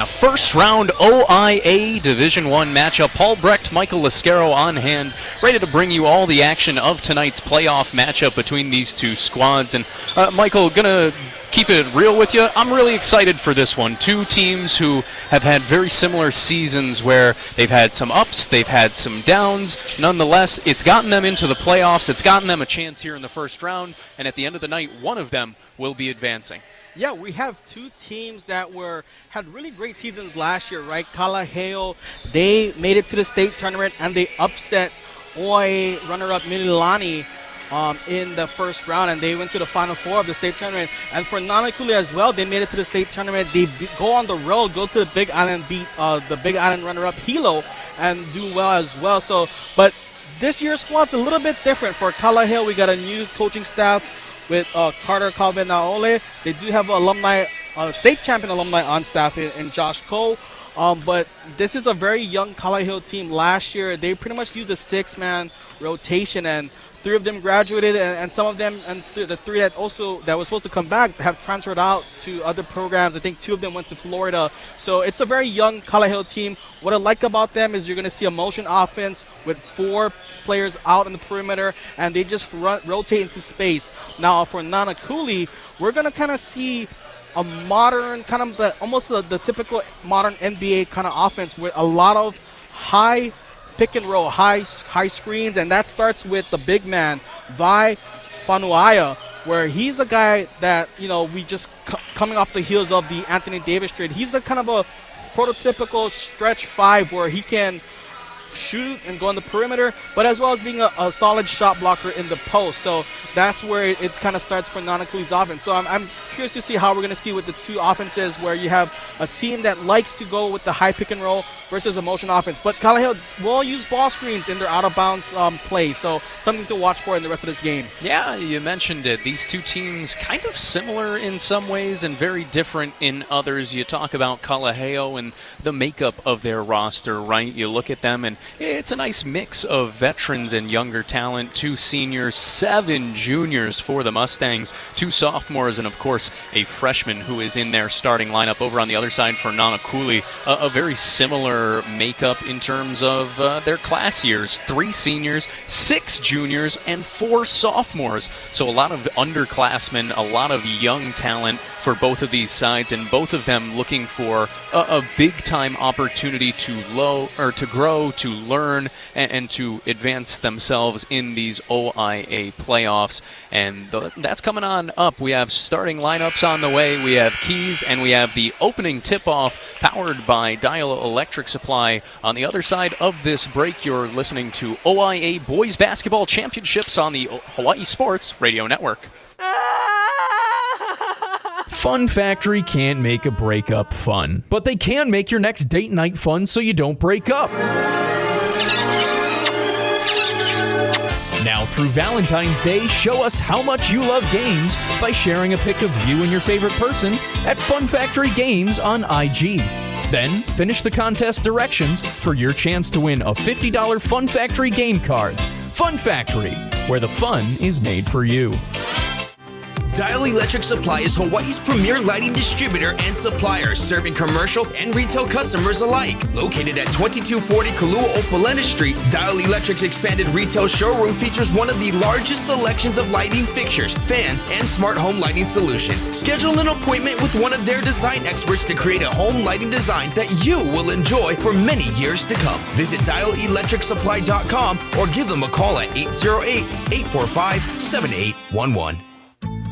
A first round OIA Division I matchup. Paul Brecht, Michael Lascaro on hand, ready to bring you all the action of tonight's playoff matchup between these two squads. And Michael, gonna keep it real with you. I'm really excited for this one. Two teams who have had very similar seasons where they've had some ups, they've had some downs. Nonetheless, it's gotten them into the playoffs. It's gotten them a chance here in the first round. And at the end of the night, one of them will be advancing. Yeah, we have two teams that had really great seasons last year, right? Kalaheo, they made it to the state tournament and they upset OIA runner-up Mililani in the first round, and they went to the Final Four of the state tournament. And for Nanakuli as well, they made it to the state tournament. They go on the road, go to the Big Island, beat the Big Island runner-up Hilo, and do well as well. So, but this year's squad's a little bit different. For Kalaheo, we got a new coaching staff with Carter Calvin-Naole. They do have alumni, state champion alumni on staff in Josh Cole. But this is a very young Kalaheo team. Last year, they pretty much used a six-man rotation, and three of them graduated, and some of them, and the three that were supposed to come back, have transferred out to other programs. I think two of them went to Florida. So it's a very young Kalaheo team. What I like about them is you're going to see a motion offense with four players out on the perimeter, and they just rotate into space. Now for Nanakuli, we're going to kind of see a modern, kind of almost the typical modern NBA kind of offense with a lot of high pick and roll, high screens, and that starts with the big man, Vi Fanuaya, where he's a guy that, we just coming off the heels of the Anthony Davis trade. He's a kind of a prototypical stretch five where he can shoot and go on the perimeter, but as well as being a solid shot blocker in the post. So that's where it kind of starts for Nanakuli's offense. So I'm curious to see how we're going to see with the two offenses, where you have a team that likes to go with the high pick and roll versus a motion offense. But Kalaheo will use ball screens in their out-of-bounds play, so something to watch for in the rest of this game. Yeah, you mentioned it. These two teams kind of similar in some ways and very different in others. You talk about Kalaheo and the makeup of their roster, right? You look at them, and it's a nice mix of veterans and younger talent. 2 seniors, 7 juniors for the Mustangs, 2 sophomores, and of course a freshman who is in their starting lineup. Over on the other side for Nanakuli, a very similar makeup in terms of their class years. 3 seniors, 6 juniors, and 4 sophomores. So a lot of underclassmen, a lot of young talent for both of these sides, and both of them looking for a big-time opportunity to grow, to learn, and to advance themselves in these OIA playoffs. And that's coming on up. We have starting lineups on the way. We have keys, and we have the opening tip-off powered by Dial Electric Supply. On the other side of this break, you're listening to OIA Boys Basketball Championships on the Hawaii Sports Radio Network. Fun Factory can't make a breakup fun, but they can make your next date night fun so you don't break up. Now through Valentine's Day, show us how much you love games by sharing a pic of you and your favorite person at Fun Factory Games on IG. Then finish the contest directions for your chance to win a $50 Fun Factory game card. Fun Factory, where the fun is made for you. Dial Electric Supply is Hawaii's premier lighting distributor and supplier, serving commercial and retail customers alike. Located at 2240 Kalua-Opalena Street, Dial Electric's expanded retail showroom features one of the largest selections of lighting fixtures, fans, and smart home lighting solutions. Schedule an appointment with one of their design experts to create a home lighting design that you will enjoy for many years to come. Visit dialelectricsupply.com or give them a call at 808-845-7811.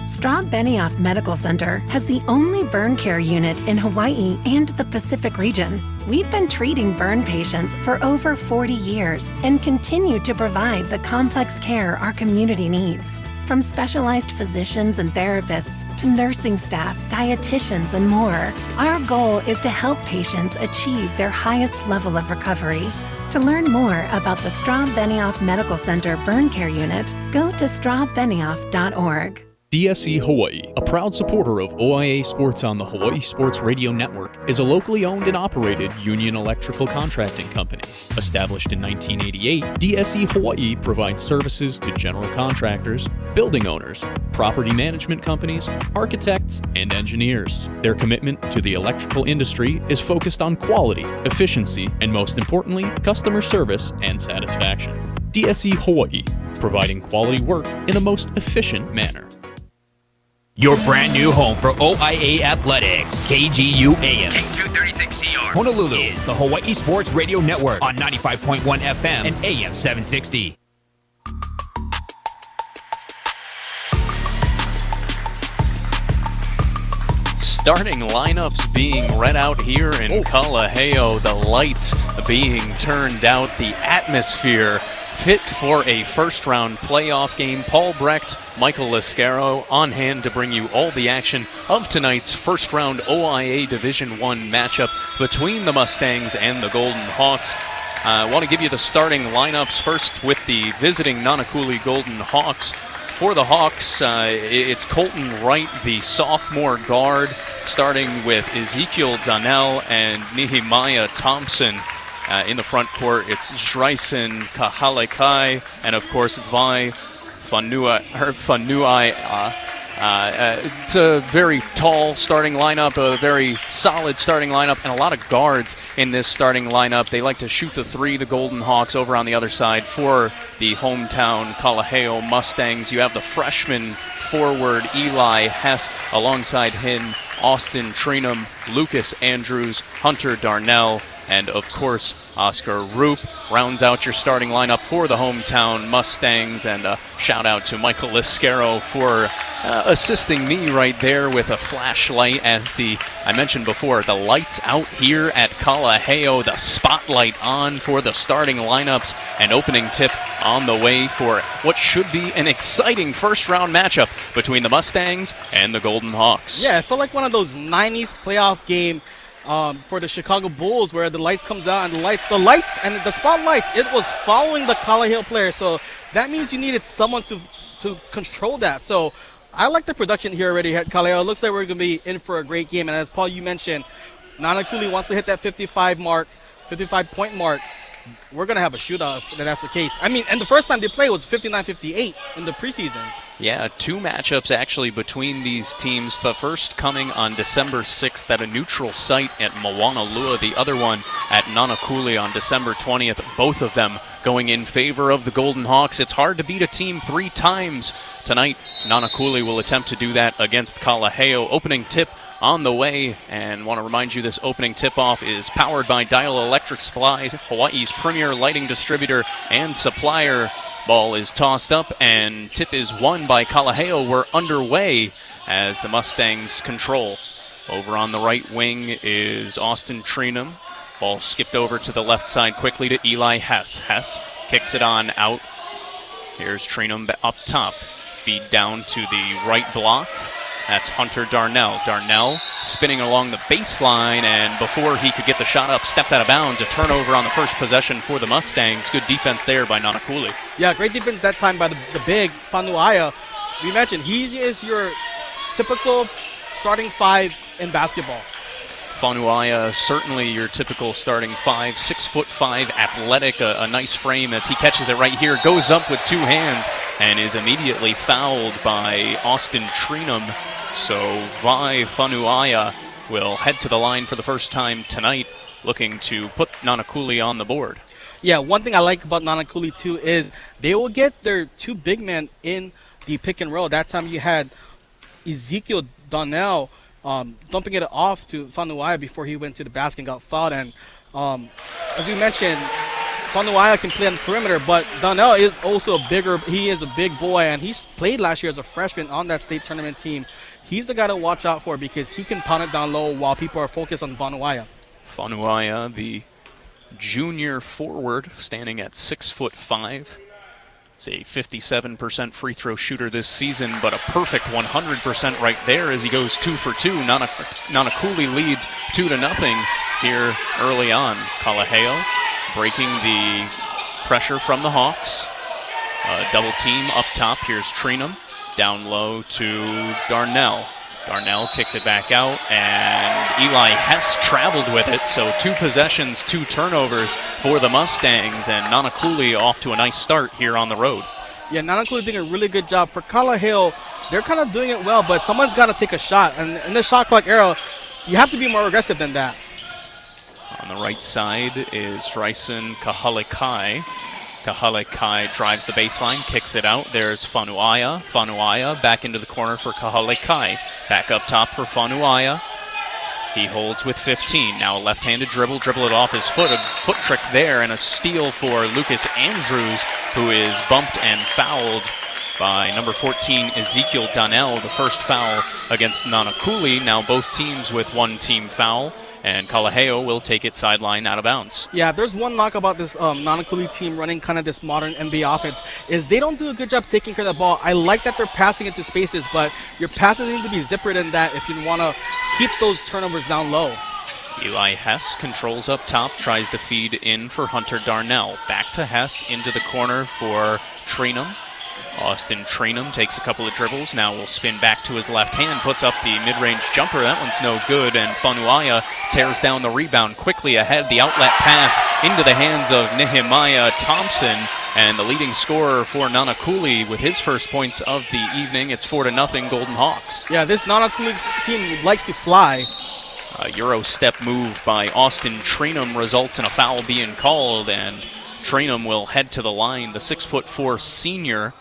Straub Benioff Medical Center has the only burn care unit in Hawaii and the Pacific region. We've been treating burn patients for over 40 years and continue to provide the complex care our community needs. From specialized physicians and therapists to nursing staff, dietitians, and more, our goal is to help patients achieve their highest level of recovery. To learn more about the Straub Benioff Medical Center Burn Care Unit, go to straubbenioff.org. DSE Hawaii, a proud supporter of OIA Sports on the Hawaii Sports Radio Network, is a locally owned and operated union electrical contracting company. Established in 1988, DSE Hawaii provides services to general contractors, building owners, property management companies, architects, and engineers. Their commitment to the electrical industry is focused on quality, efficiency, and most importantly, customer service and satisfaction. DSE Hawaii, providing quality work in the most efficient manner. Your brand new home for OIA Athletics, KGU AM, K236CR. Honolulu is the Hawaii Sports Radio Network on 95.1 FM and AM 760. Starting lineups being read out here in Kalaheo, the lights being turned out, the atmosphere fit for a first-round playoff game. Paul Brecht, Michael Lascaro on hand to bring you all the action of tonight's first-round OIA Division I matchup between the Mustangs and the Golden Hawks. I want to give you the starting lineups first with the visiting Nanakuli Golden Hawks. For the Hawks, it's Colton Wright, the sophomore guard, starting with Ezekiel Donnell and Nehemiah Thompson. In the front court, it's Shreisen Kahalekai and, of course, Vai Fanuai. It's a very tall starting lineup, a very solid starting lineup, and a lot of guards in this starting lineup. They like to shoot the three, the Golden Hawks, over on the other side for the hometown Kalaheo Mustangs. You have the freshman forward Eli Hess, alongside him Austin Trinum, Lucas Andrews, Hunter Darnell, and, of course, Oscar Roop rounds out your starting lineup for the hometown Mustangs. And a shout-out to Michael Lascaro for assisting me right there with a flashlight as I mentioned before, the lights out here at Kalaheo, the spotlight on for the starting lineups, and opening tip on the way for what should be an exciting first-round matchup between the Mustangs and the Golden Hawks. Yeah, it felt like one of those 90s playoff game for the Chicago Bulls, where the lights comes out and the lights and the spotlights, it was following the Kalaheo player. So that means you needed someone to control that. So I like the production here already at Kalaheo. It looks like we're going to be in for a great game. And as Paul, you mentioned, Nanakuli wants to hit that 55-point mark. We're going to have a shootout if that's the case. I mean, and the first time they played was 59-58 in the preseason. Yeah, two matchups actually between these teams. The first coming on December 6th at a neutral site at Moanalua. The other one at Nanakuli on December 20th. Both of them going in favor of the Golden Hawks. It's hard to beat a team three times. Tonight, Nanakuli will attempt to do that against Kalaheo. Opening tip on the way, and want to remind you this opening tip-off is powered by Dial Electric Supplies, Hawaii's premier lighting distributor and supplier. Ball is tossed up, and tip is won by Kalaheo. We're underway as the Mustangs control. Over on the right wing is Austin Trinum. Ball skipped over to the left side quickly to Eli Hess. Hess kicks it on out. Here's Trinum up top. Feed down to the right block. That's Hunter Darnell. Darnell spinning along the baseline, and before he could get the shot up, stepped out of bounds. A turnover on the first possession for the Mustangs. Good defense there by Nanakuli. Yeah, great defense that time by the big Fanuaia. We mentioned he is your typical starting five in basketball. Fanuaia, certainly your typical starting five, 6'5", athletic, a nice frame as he catches it right here, goes up with two hands, and is immediately fouled by Austin Trinum. So Vai Fanuaia will head to the line for the first time tonight, looking to put Nanakuli on the board. Yeah, one thing I like about Nanakuli too is they will get their two big men in the pick and roll. That time you had Ezekiel Donnell dumping it off to Fanuaia before he went to the basket and got fouled. And as you mentioned, Fanuaia can play on the perimeter, but Donnell is also he is a big boy, and he's played last year as a freshman on that state tournament team. He's the guy to watch out for because he can pound it down low while people are focused on Fanuaia. Fanuaia, the junior forward, standing at 6'5". He's a 57% free throw shooter this season, but a perfect 100% right there as he goes 2 for 2. Nanakuli leads 2-0 here early on. Kalaheo breaking the pressure from the Hawks. Double team up top. Here's Trinum. Down low to Darnell. Darnell kicks it back out, and Eli Hess traveled with it. So 2 possessions, 2 turnovers for the Mustangs, and Nanakuli off to a nice start here on the road. Yeah, Nanakuli doing a really good job. For Kalaheo, they're kind of doing it well, but someone's got to take a shot. And in the shot clock era, you have to be more aggressive than that. On the right side is Ryson Kahalekai. Kahalekai drives the baseline, kicks it out. There's Fanuaya. Fanuaya back into the corner for Kahalekai. Back up top for Fanuaya. He holds with 15. Now a left-handed dribble it off his foot. A foot trick there, and a steal for Lucas Andrews, who is bumped and fouled by number 14, Ezekiel Donnell. The first foul against Nanakuli. Now both teams with 1 team foul. And Kalaheo will take it sideline out of bounds. Yeah, there's one knock about this Nanakuli team running kind of this modern NBA offense is they don't do a good job taking care of the ball. I like that they're passing into spaces, but your passes need to be zippered in that if you want to keep those turnovers down low. Eli Hess controls up top, tries to feed in for Hunter Darnell. Back to Hess into the corner for Trinum. Austin Trinum takes a couple of dribbles. Now will spin back to his left hand, puts up the mid-range jumper. That one's no good, and Fanuaya tears down the rebound quickly ahead. The outlet pass into the hands of Nehemiah Thompson, and the leading scorer for Nanakuli with his first points of the evening. It's 4-0 Golden Hawks. Yeah, this Nanakuli team likes to fly. A Euro step move by Austin Trinum results in a foul being called, and Trinum will head to the line. The 6'4" senior,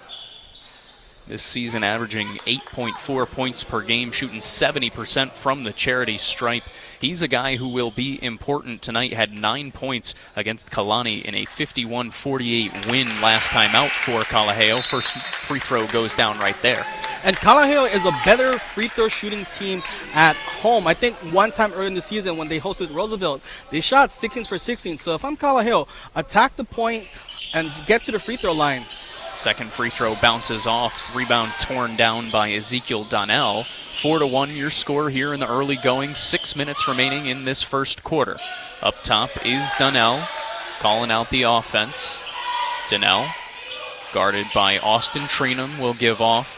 this season averaging 8.4 points per game, shooting 70% from the charity stripe. He's a guy who will be important tonight. Had 9 points against Kalani in a 51-48 win last time out for Kalaheo. First free throw goes down right there. And Kalaheo is a better free throw shooting team at home. I think one time early in the season when they hosted Roosevelt, they shot 16 for 16. So if I'm Kalaheo, attack the point and get to the free throw line. Second free throw bounces off. Rebound torn down by Ezekiel Donnell. 4-1 your score here in the early going. 6 minutes remaining in this first quarter. Up top is Donnell calling out the offense. Donnell, guarded by Austin Trinum, will give off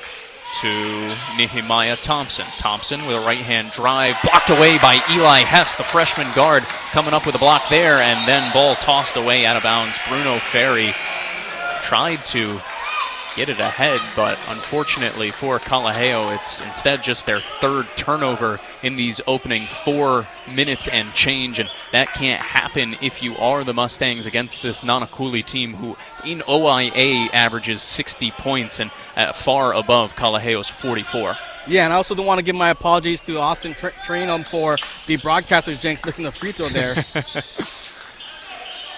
to Nehemiah Thompson. Thompson with a right-hand drive, blocked away by Eli Hess, the freshman guard, coming up with a block there, and then ball tossed away out of bounds. Bruno Ferry tried to get it ahead, but unfortunately for Kalaheo, it's instead just their 3rd turnover in these opening 4 minutes and change, and that can't happen if you are the Mustangs against this Nanakuli team who in OIA averages 60 points and far above Kalaheo's 44. Yeah, and I also don't want to give my apologies to Austin Trinum for the broadcaster's jinx missing the free throw there.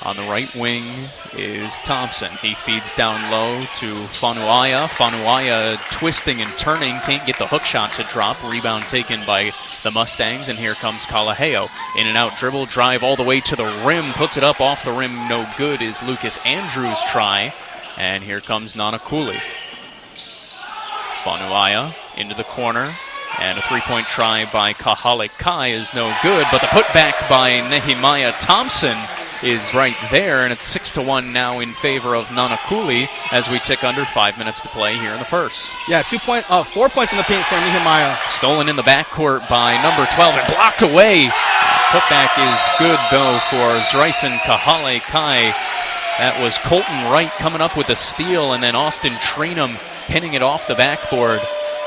On the right wing is Thompson. He feeds down low to Fanuaya. Fanuaya twisting and turning, can't get the hook shot to drop. Rebound taken by the Mustangs, and here comes Kalaheo. In and out dribble, drive all the way to the rim, puts it up off the rim, no good is Lucas Andrews' try. And here comes Nanakuli. Fanuaya into the corner, and a three-point try by Kahalekai is no good, but the putback by Nehemiah Thompson is right there, and it's 6-1 now in favor of Nanakuli as we tick under 5 minutes to play here in the first. Yeah, 4 points in the paint for Nehemiah. Stolen in the backcourt by number 12 and blocked away. Putback is good, though, for Zryson Kahalekai. That was Colton Wright coming up with a steal, and then Austin Trinum pinning it off the backboard.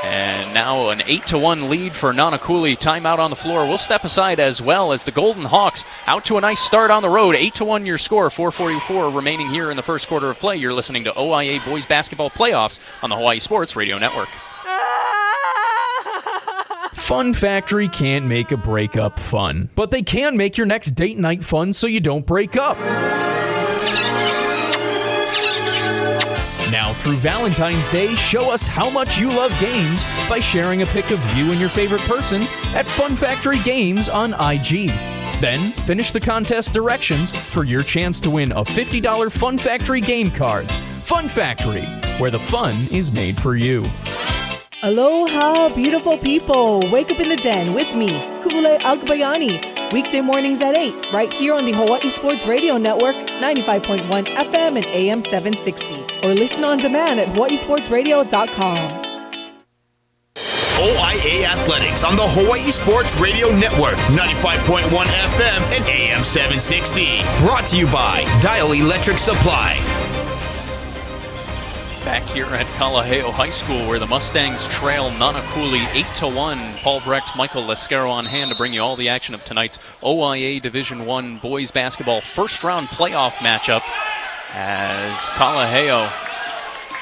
And now an 8-1 lead for Nanakuli. Timeout on the floor. We'll step aside as well as the Golden Hawks out to a nice start on the road. 8-1 your score. 4:44 remaining here in the first quarter of play. You're listening to OIA Boys Basketball Playoffs on the Hawaii Sports Radio Network. Fun Factory can't make a breakup fun, but they can make your next date night fun so you don't break up. Now through Valentine's Day, show us how much you love games by sharing a pic of you and your favorite person at Fun Factory Games on IG. Then finish the contest directions for your chance to win a $50 Fun Factory game card. Fun Factory, where the fun is made for you. Aloha, beautiful people. Wake up in the den with me, Kule Agbayani. Weekday mornings at 8, right here on the Hawaii Sports Radio Network, 95.1 FM and AM 760. Or listen on demand at hawaiisportsradio.com. OIA Athletics on the Hawaii Sports Radio Network, 95.1 FM and AM 760. Brought to you by Dial Electric Supply. Back here at Kalaheo High School, where the Mustangs trail Nanakuli 8-1. Paul Brecht, Michael Lescaro on hand to bring you all the action of tonight's OIA Division I Boys Basketball first-round playoff matchup, as Kalaheo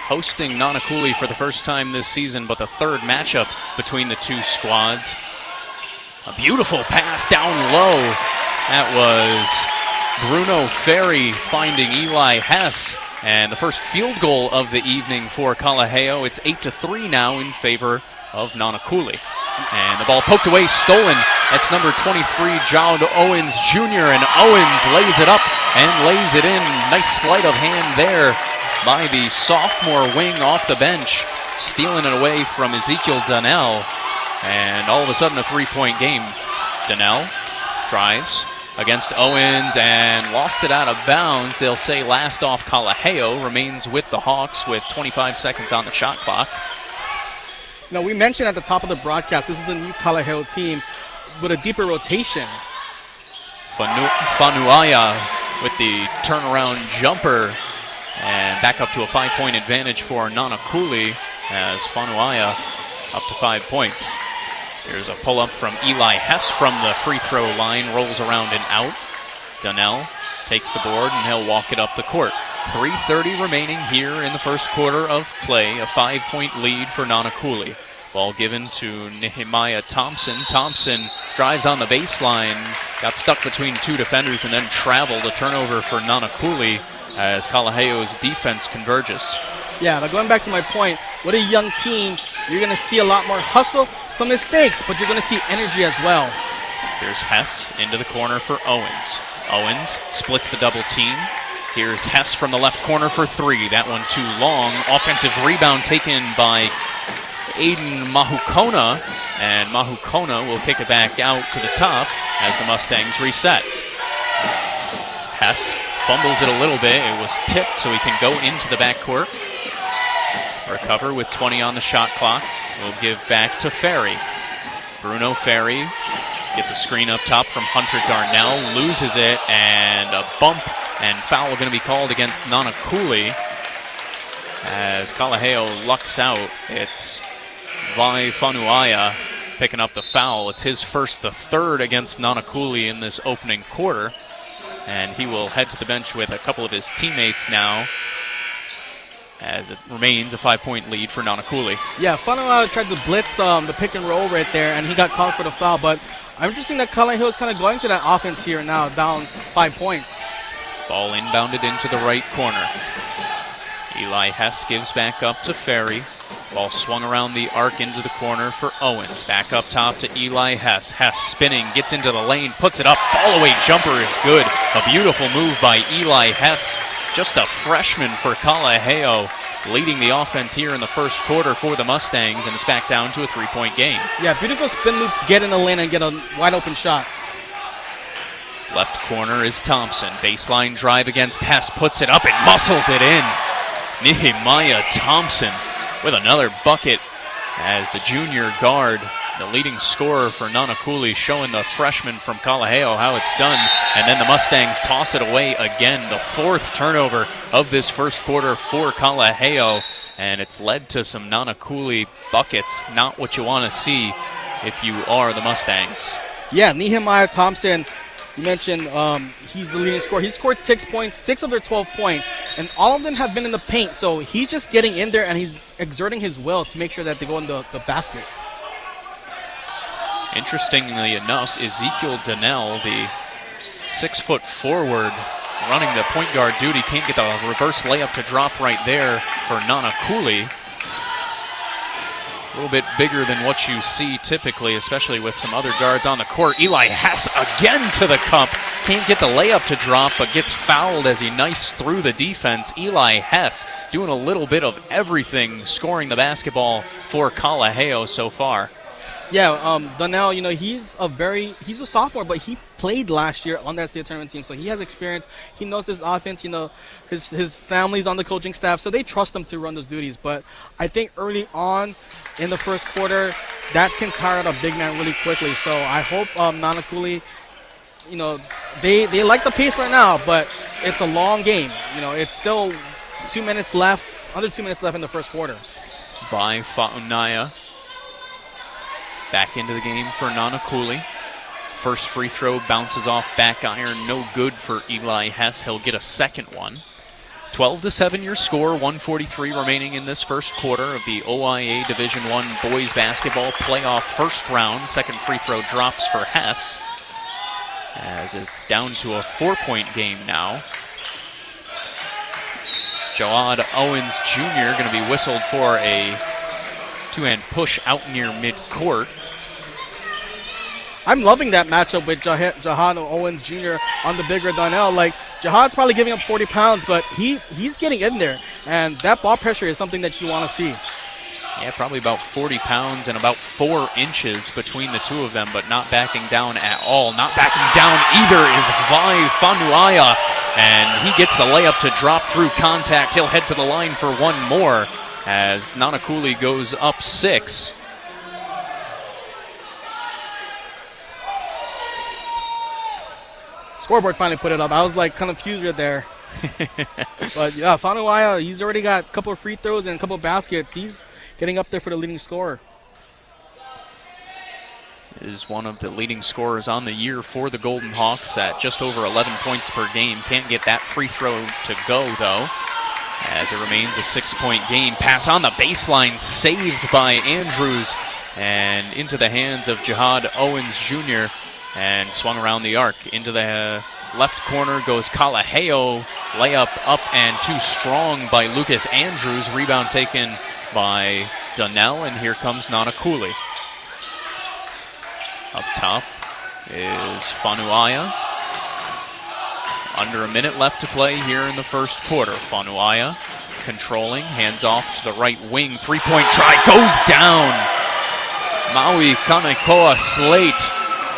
hosting Nanakuli for the first time this season, but the third matchup between the two squads. A beautiful pass down low. That was Bruno Ferry finding Eli Hess. And the first field goal of the evening for Kalaheo. It's 8-3 now in favor of Nanakuli. And the ball poked away, stolen. That's number 23, Jowd Owens Jr. And Owens lays it up and lays it in. Nice sleight of hand there by the sophomore wing off the bench, stealing it away from Ezekiel Donnell. And all of a sudden a three-point game. Donnell drives against Owens and lost it out of bounds. They'll say last off Kalaheo, remains with the Hawks with 25 seconds on the shot clock. Now, we mentioned at the top of the broadcast, this is a new Kalaheo team with a deeper rotation. Fanuaya with the turnaround jumper and back up to a 5-point advantage for Nanakuli, as Fanuaya up to 5 points. Here's a pull-up from Eli Hess from the free throw line, rolls around and out. Donnell takes the board and he'll walk it up the court. 3:30 remaining here in the first quarter of play, a 5-point lead for Nanakuli. Ball given to Nehemiah Thompson. Thompson drives on the baseline, got stuck between two defenders and then traveled. A turnover for Nanakuli as Kalaheo's defense converges. Yeah, but going back to my point, with a young team, you're going to see a lot more hustle, some mistakes, but you're going to see energy as well. Here's Hess into the corner for Owens. Owens splits the double team. Here's Hess from the left corner for three. That one too long. Offensive rebound taken by Aiden Mahukona, and Mahukona will kick it back out to the top as the Mustangs reset. Hess fumbles it a little bit. It was tipped, so he can go into the backcourt. Recover with 20 on the shot clock. We'll give back to Ferry. Bruno Ferry gets a screen up top from Hunter Darnell, loses it, and a bump and foul going to be called against Nanakuli as Kalaheo lucks out. It's Vai Fanuaya picking up the foul. It's his first, the third against Nanakuli in this opening quarter, and he will head to the bench with a couple of his teammates now, as it remains a 5-point lead for Nanakuli. Yeah, Fanuaya tried to blitz the pick and roll right there, and he got called for the foul, but I'm interesting that Kalaheo is kind of going to that offense here now, down 5 points. Ball inbounded into the right corner. Eli Hess gives back up to Ferry. Ball swung around the arc into the corner for Owens. Back up top to Eli Hess. Hess spinning, gets into the lane, puts it up. Fall-away jumper is good. A beautiful move by Eli Hess. Just a freshman for Kalaheo, leading the offense here in the first quarter for the Mustangs, and it's back down to a 3-point game. Yeah, beautiful spin loop to get in the lane and get a wide-open shot. Left corner is Thompson. Baseline drive against Hess, puts it up and muscles it in. Nehemiah Thompson with another bucket as the junior guard, the leading scorer for Nanakuli, showing the freshman from Kalaheo how it's done. And then the Mustangs toss it away again. The fourth turnover of this first quarter for Kalaheo. And it's led to some Nanakuli buckets. Not what you want to see if you are the Mustangs. Yeah, Nehemiah Thompson, you mentioned he's the leading scorer. He scored 6 points, 6 of their 12 points, and all of them have been in the paint. So he's just getting in there and he's exerting his will to make sure that they go in the basket. Interestingly enough, Ezekiel Donnell, the 6-foot forward running the point guard duty, can't get the reverse layup to drop right there for Nanakuli. A little bit bigger than what you see typically, especially with some other guards on the court. Eli Hess again to the cup. Can't get the layup to drop, but gets fouled as he knifes through the defense. Eli Hess doing a little bit of everything, scoring the basketball for Kalaheo so far. Yeah, Donnell, you know, he's a sophomore, but he played last year on that state tournament team, so he has experience. He knows his offense. His family's on the coaching staff, so they trust him to run those duties. But I think early on in the first quarter, that can tire out a big man really quickly. So I hope Nanakuli, they like the pace right now, but it's a long game. It's still 2 minutes left, under 2 minutes left in the first quarter. By Fa'unaya. Back into the game for Nanakuli. First free throw bounces off back iron, no good for Eli Hess. He'll get a second one. 12-7 your score, 1:43 remaining in this first quarter of the OIA Division I Boys Basketball Playoff first round. Second free throw drops for Hess, as it's down to a 4-point game now. Jawad Owens Jr. going to be whistled for a two-hand push out near midcourt. I'm loving that matchup with Jahad Owens Jr. on the bigger Donnell. Like, Jahad's probably giving up 40 pounds, but he's getting in there. And that ball pressure is something that you want to see. Yeah, probably about 40 pounds and about 4 inches between the two of them, but not backing down at all. Not backing down either is Vai Fanuaya, and he gets the layup to drop through contact. He'll head to the line for one more as Nanakuli goes up 6. Scoreboard finally put it up. I was like confused right there. But yeah, Fanuaya, he's already got a couple of free throws and a couple of baskets. He's getting up there for the leading scorer. Is one of the leading scorers on the year for the Golden Hawks at just over 11 points per game. Can't get that free throw to go, though, as it remains a 6-point game. Pass on the baseline, saved by Andrews, and into the hands of Jahad Owens Jr., and swung around the arc. Into the left corner goes Kalaheo. Layup up and too strong by Lucas Andrews. Rebound taken by Donnell, and here comes Nanakuli. Up top is Fanuaya. Under a minute left to play here in the first quarter. Fanuaya controlling, hands off to the right wing. 3-point try goes down. Maui Kanekoa Slate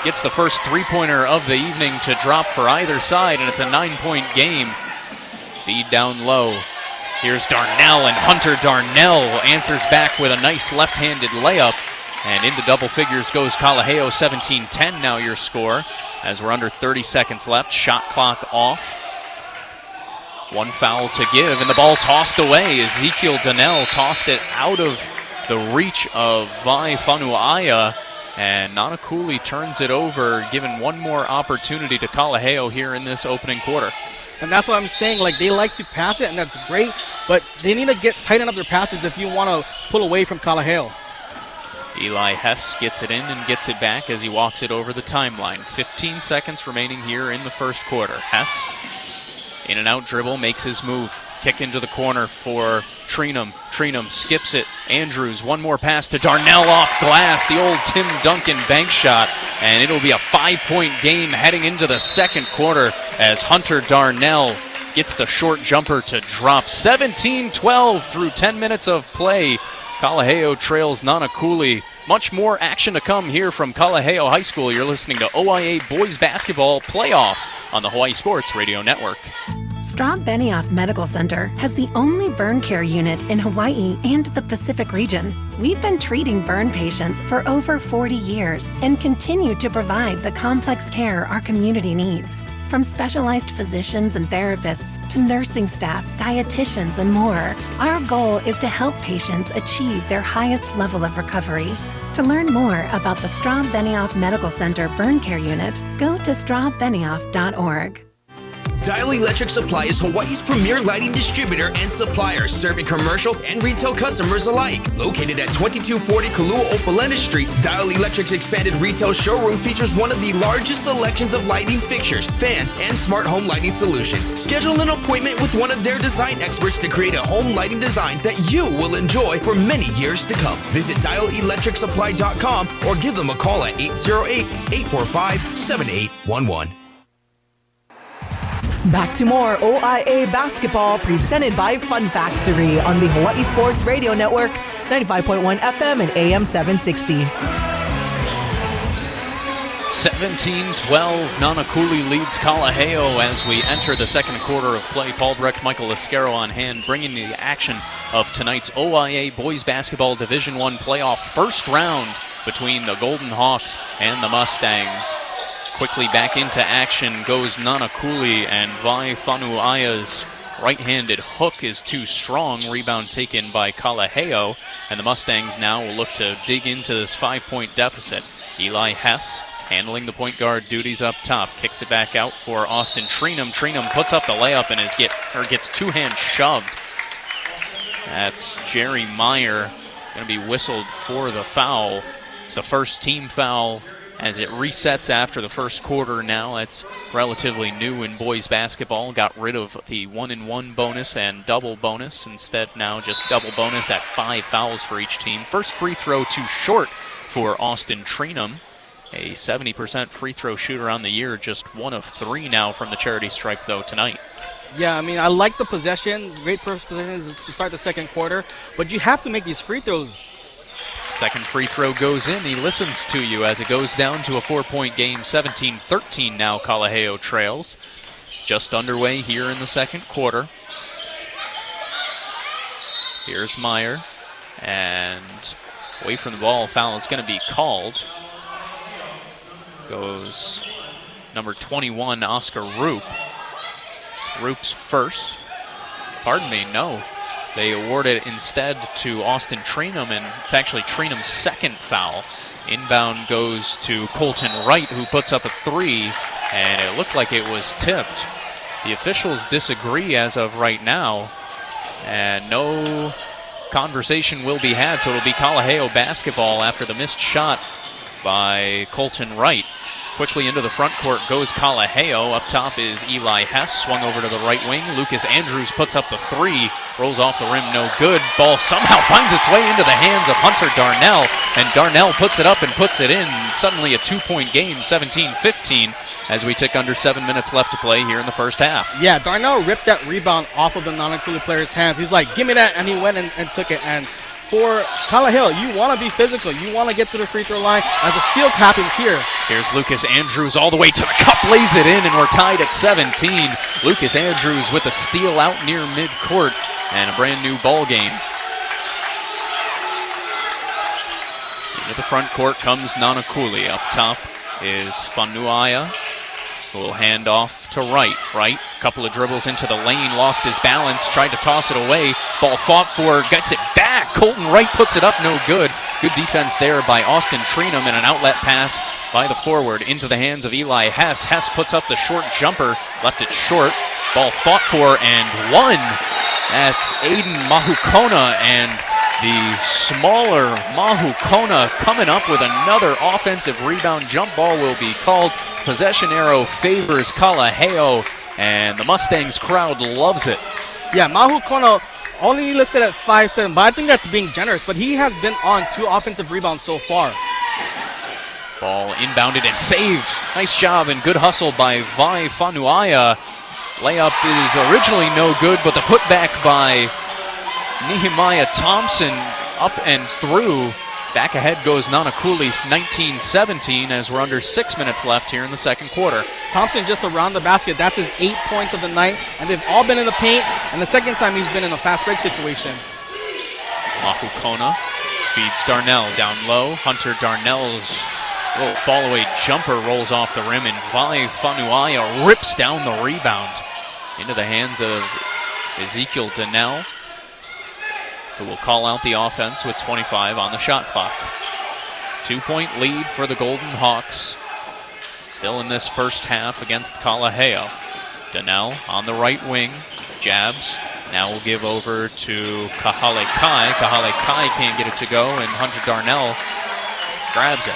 gets the first 3-pointer of the evening to drop for either side, and it's a 9-point game. Feed down low. Here's Darnell, and Hunter Darnell answers back with a nice left-handed layup. And into double figures goes Kalaheo. 17-10 now your score, as we're under 30 seconds left. Shot clock off. One foul to give, and the ball tossed away. Ezekiel Donnell tossed it out of the reach of Vai Fanuaya, and Nanakuli turns it over, giving one more opportunity to Kalaheo here in this opening quarter. And that's what I'm saying. Like, they like to pass it, and that's great, but they need to tighten up their passes if you want to pull away from Kalaheo. Eli Hess gets it in and gets it back as he walks it over the timeline. 15 seconds remaining here in the first quarter. Hess, in and out dribble, makes his move. Kick into the corner for Trinum. Trinum skips it. Andrews, one more pass to Darnell off glass. The old Tim Duncan bank shot. And it'll be a 5-point game heading into the second quarter as Hunter Darnell gets the short jumper to drop. 17-12 through 10 minutes of play. Kalaheo trails Nanakuli. Much more action to come here from Kalaheo High School. You're listening to OIA Boys Basketball Playoffs on the Hawaii Sports Radio Network. Straub Benioff Medical Center has the only burn care unit in Hawaii and the Pacific region. We've been treating burn patients for over 40 years and continue to provide the complex care our community needs. From specialized physicians and therapists to nursing staff, dietitians, and more, our goal is to help patients achieve their highest level of recovery. To learn more about the Straub Benioff Medical Center Burn Care Unit, go to straubbenioff.org. Dial Electric Supply is Hawaii's premier lighting distributor and supplier, serving commercial and retail customers alike. Located at 2240 Kalua-Opalena Street, Dial Electric's expanded retail showroom features one of the largest selections of lighting fixtures, fans, and smart home lighting solutions. Schedule an appointment with one of their design experts to create a home lighting design that you will enjoy for many years to come. Visit dialelectricsupply.com or give them a call at 808-845-7811. Back to more OIA basketball presented by Fun Factory on the Hawaii Sports Radio Network, 95.1 FM and AM 760. 17-12, Nanakuli leads Kalaheo as we enter the second quarter of play. Paul Brecht, Michael Lascaro on hand, bringing the action of tonight's OIA Boys Basketball Division I playoff first round between the Golden Hawks and the Mustangs. Quickly back into action goes Nanakuli, and Vai Fanu'aia's right-handed hook is too strong. Rebound taken by Kalaheo, and the Mustangs now will look to dig into this 5-point deficit. Eli Hess handling the point guard duties up top, kicks it back out for Austin Treenum. Treenum puts up the layup and gets two-hand shoved. That's Jerry Meyer, going to be whistled for the foul. It's the first team foul as it resets after the first quarter now. That's relatively new in boys basketball. Got rid of the 1-and-1 bonus and double bonus. Instead now just double bonus at 5 fouls for each team. First free throw too short for Austin Treenum. A 70% free throw shooter on the year, just 1 of 3 now from the charity stripe though tonight. Yeah, I mean, I like the possession. Great first possession to start the second quarter, but you have to make these free throws. Second free throw goes in. He listens to you as it goes down to a 4-point game. 17-13 now. Kalaheo trails. Just underway here in the second quarter. Here's Meyer. And away from the ball, foul is going to be called. Goes number 21, Oscar Roop. It's Roop's first. Pardon me, no. They award it instead to Austin Treenum, and it's actually Treenum's second foul. Inbound goes to Colton Wright, who puts up a 3, and it looked like it was tipped. The officials disagree as of right now, and no conversation will be had, so it'll be Kalaheo basketball after the missed shot by Colton Wright. Quickly into the front court goes Kalaheo. Up top is Eli Hess, swung over to the right wing. Lucas Andrews puts up the 3, rolls off the rim, no good. Ball somehow finds its way into the hands of Hunter Darnell, and Darnell puts it up and puts it in. Suddenly a 2-point game, 17-15, as we tick under 7 minutes left to play here in the first half. Yeah, Darnell ripped that rebound off of the Nanakuli player's hands. He's like, give me that, and he went and took it. And for Kalaheo, you want to be physical. You want to get to the free throw line as a steal happens here. Here's Lucas Andrews all the way to the cup, lays it in, and we're tied at 17. Lucas Andrews with a steal out near midcourt, and a brand new ball game. Into the front court comes Nanakuli. Up top is Fanu'aia, who will hand off to Wright. Wright, couple of dribbles into the lane, lost his balance, tried to toss it away. Ball fought for, gets it back. Colton Wright puts it up, no good. Good defense there by Austin Treenum, and an outlet pass by the forward into the hands of Eli Hess. Hess puts up the short jumper, left it short. Ball fought for and won. That's Aiden Mahukona, and the smaller Mahukona coming up with another offensive rebound. Jump ball will be called. Possession arrow favors Kalaheo, and the Mustangs crowd loves it. Yeah, Mahukona only listed at 5'7", but I think that's being generous. But he has been on 2 offensive rebounds so far. Ball inbounded and saved. Nice job and good hustle by Vai Fanu'aia. Layup is originally no good, but the putback by Nehemiah Thompson up and through. Back ahead goes Nanakuli 19-17 as we're under 6 minutes left here in the second quarter. Thompson just around the basket. That's his 8 points of the night, and they've all been in the paint, and the second time he's been in a fast break situation. Mahukona feeds Darnell down low. Hunter Darnell's little fall-away jumper rolls off the rim, and Vai Fanu'aia rips down the rebound into the hands of Ezekiel Donnell, who will call out the offense with 25 on the shot clock. 2-point lead for the Golden Hawks. Still in this first half against Kalaheo. Donnell on the right wing, jabs. Now will give over to Kahale-Kai. Kahale-Kai can't get it to go, and Hunter Darnell grabs it.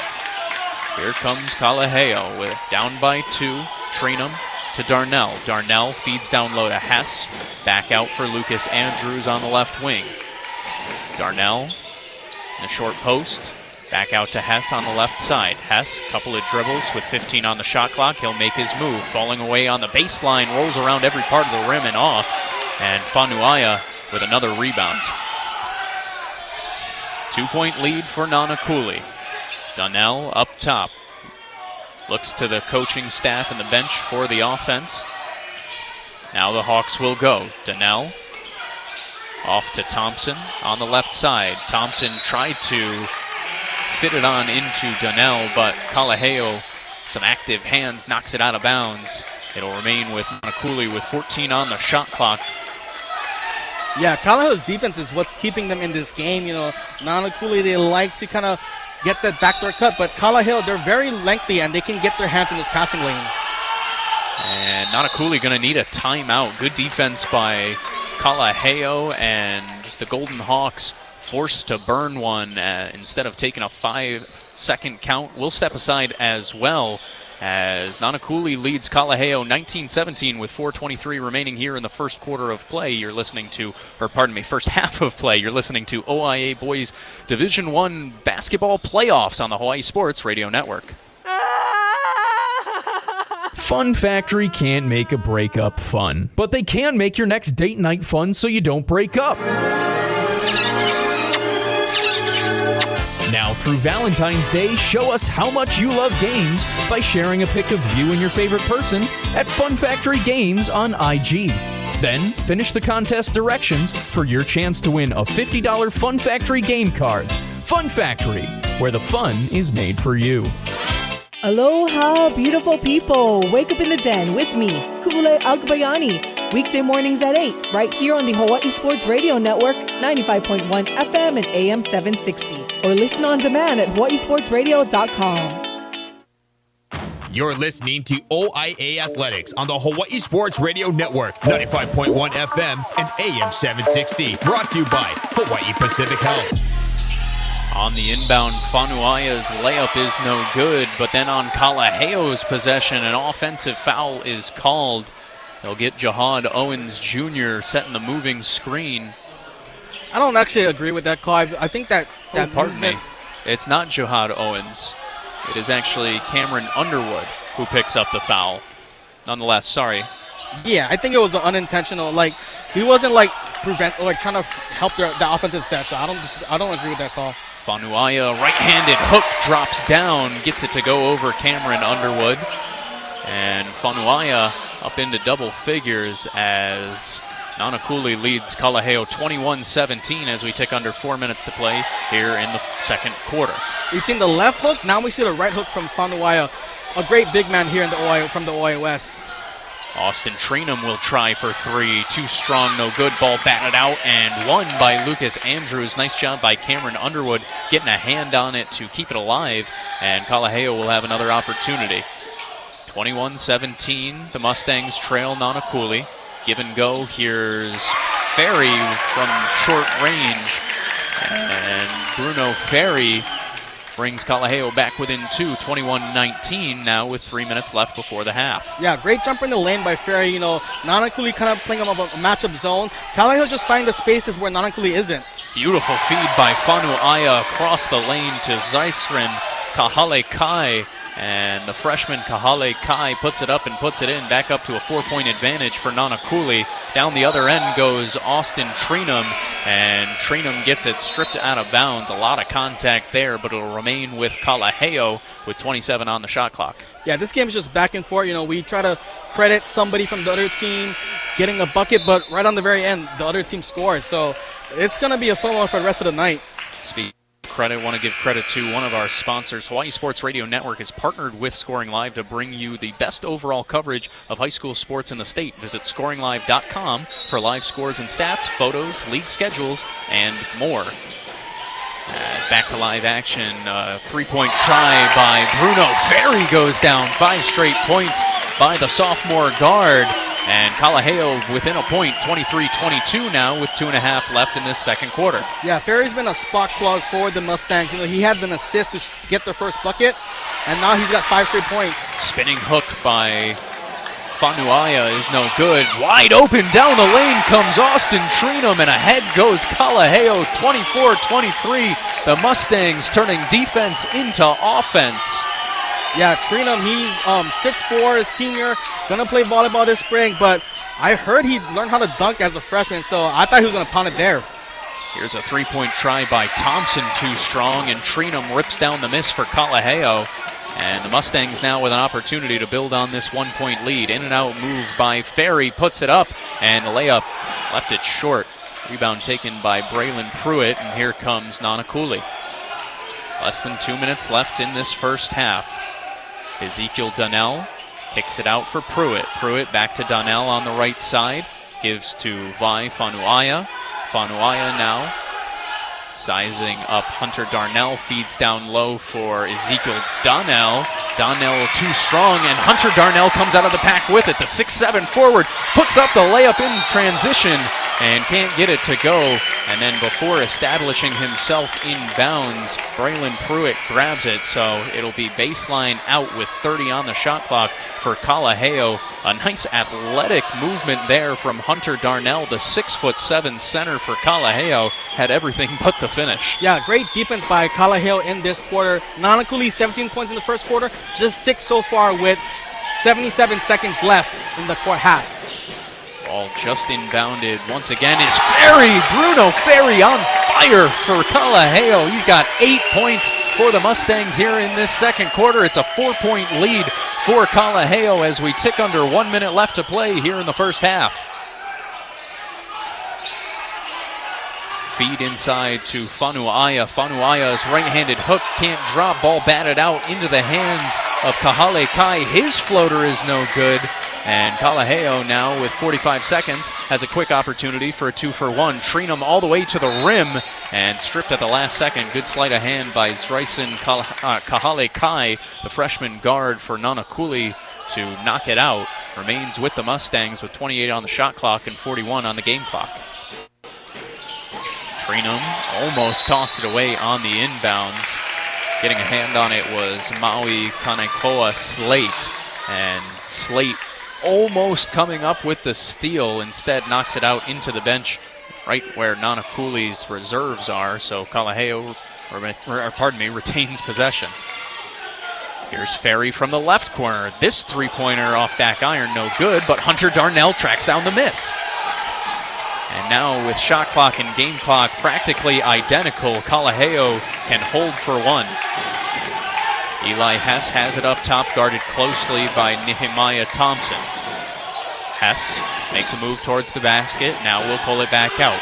Here comes Kalaheo with down by 2. Treenum to Darnell. Darnell feeds down low to Hess. Back out for Lucas Andrews on the left wing. Darnell in the short post. Back out to Hess on the left side. Hess, couple of dribbles with 15 on the shot clock. He'll make his move. Falling away on the baseline, rolls around every part of the rim and off. And Fanu'aia with another rebound. 2-point lead for Nanakuli. Donnell up top. Looks to the coaching staff and the bench for the offense. Now the Hawks will go. Donnell off to Thompson on the left side. Thompson tried to fit it on into Donnell, but Kalaheo, some active hands, knocks it out of bounds. It'll remain with Nanakuli with 14 on the shot clock. Yeah, Kalaheo's defense is what's keeping them in this game. You know, Nanakuli, they like to kind of get that backdoor cut, but Kalaheo, they're very lengthy and they can get their hands in those passing lanes. And Nanakuli going to need a timeout. Good defense by Kalaheo, and just the Golden Hawks forced to burn one instead of taking a 5-second count. We'll step aside as well as Nanakuli leads Kalaheo 19-17 with 4:23 remaining here in the first quarter of play. You're listening to, or pardon me, first half of play. You're listening to OIA Boys Division I Basketball Playoffs on the Hawaii Sports Radio Network. Fun Factory can't make a breakup fun, but they can make your next date night fun so you don't break up. Now through Valentine's Day, show us how much you love games by sharing a pic of you and your favorite person at Fun Factory Games on IG. Then finish the contest directions for your chance to win a $50 Fun Factory game card. Fun Factory, where the fun is made for you. Aloha, beautiful people. Wake up in the den with me, Ku'ule Agbayani. Weekday mornings at 8, right here on the Hawaii Sports Radio Network, 95.1 FM and AM 760. Or listen on demand at hawaiisportsradio.com. You're listening to OIA Athletics on the Hawaii Sports Radio Network, 95.1 FM and AM 760. Brought to you by Hawaii Pacific Health. On the inbound, Fanuaia's layup is no good, but then on Kalaheo's possession, an offensive foul is called. They'll get Jahad Owens Jr. setting the moving screen. I don't actually agree with that call. I think that pardon me. It's not Jahad Owens. It is actually Cameron Underwood who picks up the foul. Nonetheless, sorry. Yeah, I think it was unintentional. Like, he wasn't like trying to help the offensive set. So I don't agree with that call. Fanuaia, right-handed hook, drops down, gets it to go over Cameron Underwood. And Fanuaia up into double figures as Nanakuli leads Kalaheo 21-17 as we tick under 4 minutes to play here in the second quarter. We've seen the left hook, now we see the right hook from Fanuaia. A great big man here in from the OIA West. Austin Trinum will try for three. Too strong, no good. Ball batted out and won by Lucas Andrews. Nice job by Cameron Underwood getting a hand on it to keep it alive. And Kalaheo will have another opportunity. 21-17, the Mustangs trail Nanakuli. Give and go, here's Ferry from short range. And Bruno Ferry brings Kalaheo back within two, 21-19 now with 3 minutes left before the half. Yeah, great jumper in the lane by Ferry. You know, Nanakuli kind of playing a matchup zone. Kalaheo just finding the spaces where Nanakuli isn't. Beautiful feed by Fanuaia across the lane to Zaisrin Kahale Kai. And the freshman Kahale Kai puts it up and puts it in, back up to a 4-point advantage for Nanakuli. Down the other end goes Austin Trinum, and Trinum gets it stripped out of bounds. A lot of contact there, but it'll remain with Kalaheo with 27 on the shot clock. Yeah, this game is just back and forth. You know, we try to credit somebody from the other team getting a bucket, but right on the very end, the other team scores. So it's going to be a fun one for the rest of the night. Want to give credit to one of our sponsors. Hawaii Sports Radio Network is partnered with Scoring Live to bring you the best overall coverage of high school sports in the state. Visit scoringlive.com for live scores and stats, photos, league schedules, and more. As back to live action, three-point try by Bruno Ferry goes down. 5 straight points by the sophomore guard. And Kalaheo within a point, 23-22 now with 2.5 left in this second quarter. Yeah, Ferry's been a spot clog for the Mustangs. You know, he had an assist to get their first bucket, and now he's got 5 straight points. Spinning hook by Fanuaia is no good. Wide open down the lane comes Austin Trinum, and ahead goes Kalaheo, 24-23. The Mustangs turning defense into offense. Yeah, Trinum, he's 6'4", senior, gonna play volleyball this spring, but I heard he learned how to dunk as a freshman, so I thought he was gonna pound it there. Here's a 3-point try by Thompson, too strong, and Trinum rips down the miss for Kalaheo. And the Mustangs now with an opportunity to build on this 1-point lead. In and out move by Ferry, puts it up, and the layup left it short. Rebound taken by Braylon Pruitt, and here comes Nanakuli. Less than 2 minutes left in this first half. Ezekiel Donnell kicks it out for Pruitt. Pruitt back to Donnell on the right side. Gives to Vi Fanuaya. Fanuaya now sizing up Hunter Darnell. Feeds down low for Ezekiel Donnell. Donnell too strong, and Hunter Darnell comes out of the pack with it. The 6'7" forward puts up the layup in transition and can't get it to go. And then before establishing himself inbounds, Braylon Pruitt grabs it, so it'll be baseline out with 30 on the shot clock for Kalaheo. A nice athletic movement there from Hunter Darnell, the 6'7" center for Kalaheo, had everything but the finish. Yeah, great defense by Kalaheo in this quarter. Nanakuli 17 points in the first quarter, just 6 so far with 77 seconds left in the half. Ball just inbounded once again is Ferry. Bruno Ferry on fire for Kalaheo. He's got 8 points for the Mustangs here in this second quarter. It's a 4-point lead for Kalaheo as we tick under 1 minute left to play here in the first half. Feed inside to Fanuaya. Fanuaya's right-handed hook can't drop. Ball batted out into the hands of Kahale Kai. His floater is no good. And Kalaheo now with 45 seconds has a quick opportunity for a 2-for-1. Trinum all the way to the rim and stripped at the last second. Good sleight of hand by Zryson Kahale Kai, the freshman guard for Nanakuli, to knock it out. Remains with the Mustangs with 28 on the shot clock and 41 on the game clock. Trinum almost tossed it away on the inbounds. Getting a hand on it was Maui Kanekoa Slate. And Slate almost coming up with the steal, instead knocks it out into the bench right where Nanakuli's reserves are, so Kalaheo, retains possession. Here's Ferry from the left corner. This three-pointer off back iron, no good, but Hunter Darnell tracks down the miss. And now with shot clock and game clock practically identical, Kalaheo can hold for one. Eli Hess has it up top, guarded closely by Nehemiah Thompson. Hess makes a move towards the basket. Now we'll pull it back out.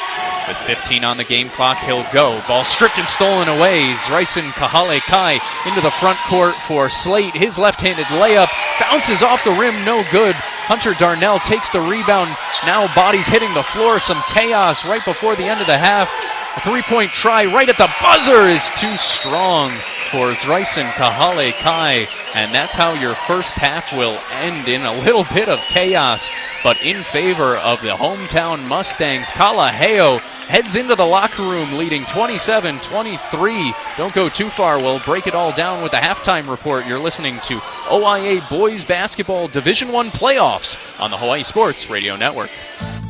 With 15 on the game clock, he'll go. Ball stripped and stolen away. Zryson Kahale Kai into the front court for Slate. His left-handed layup bounces off the rim, no good. Hunter Darnell takes the rebound. Now bodies hitting the floor. Some chaos right before the end of the half. A three-point try right at the buzzer is too strong for Zryson Kahale Kai, and that's how your first half will end, in a little bit of chaos, but in favor of the hometown Mustangs. Kalaheo heads into the locker room leading 27-23. Don't go too far. We'll break it all down with the halftime report. You're listening to OIA Boys Basketball Division I Playoffs on the Hawaii Sports Radio Network.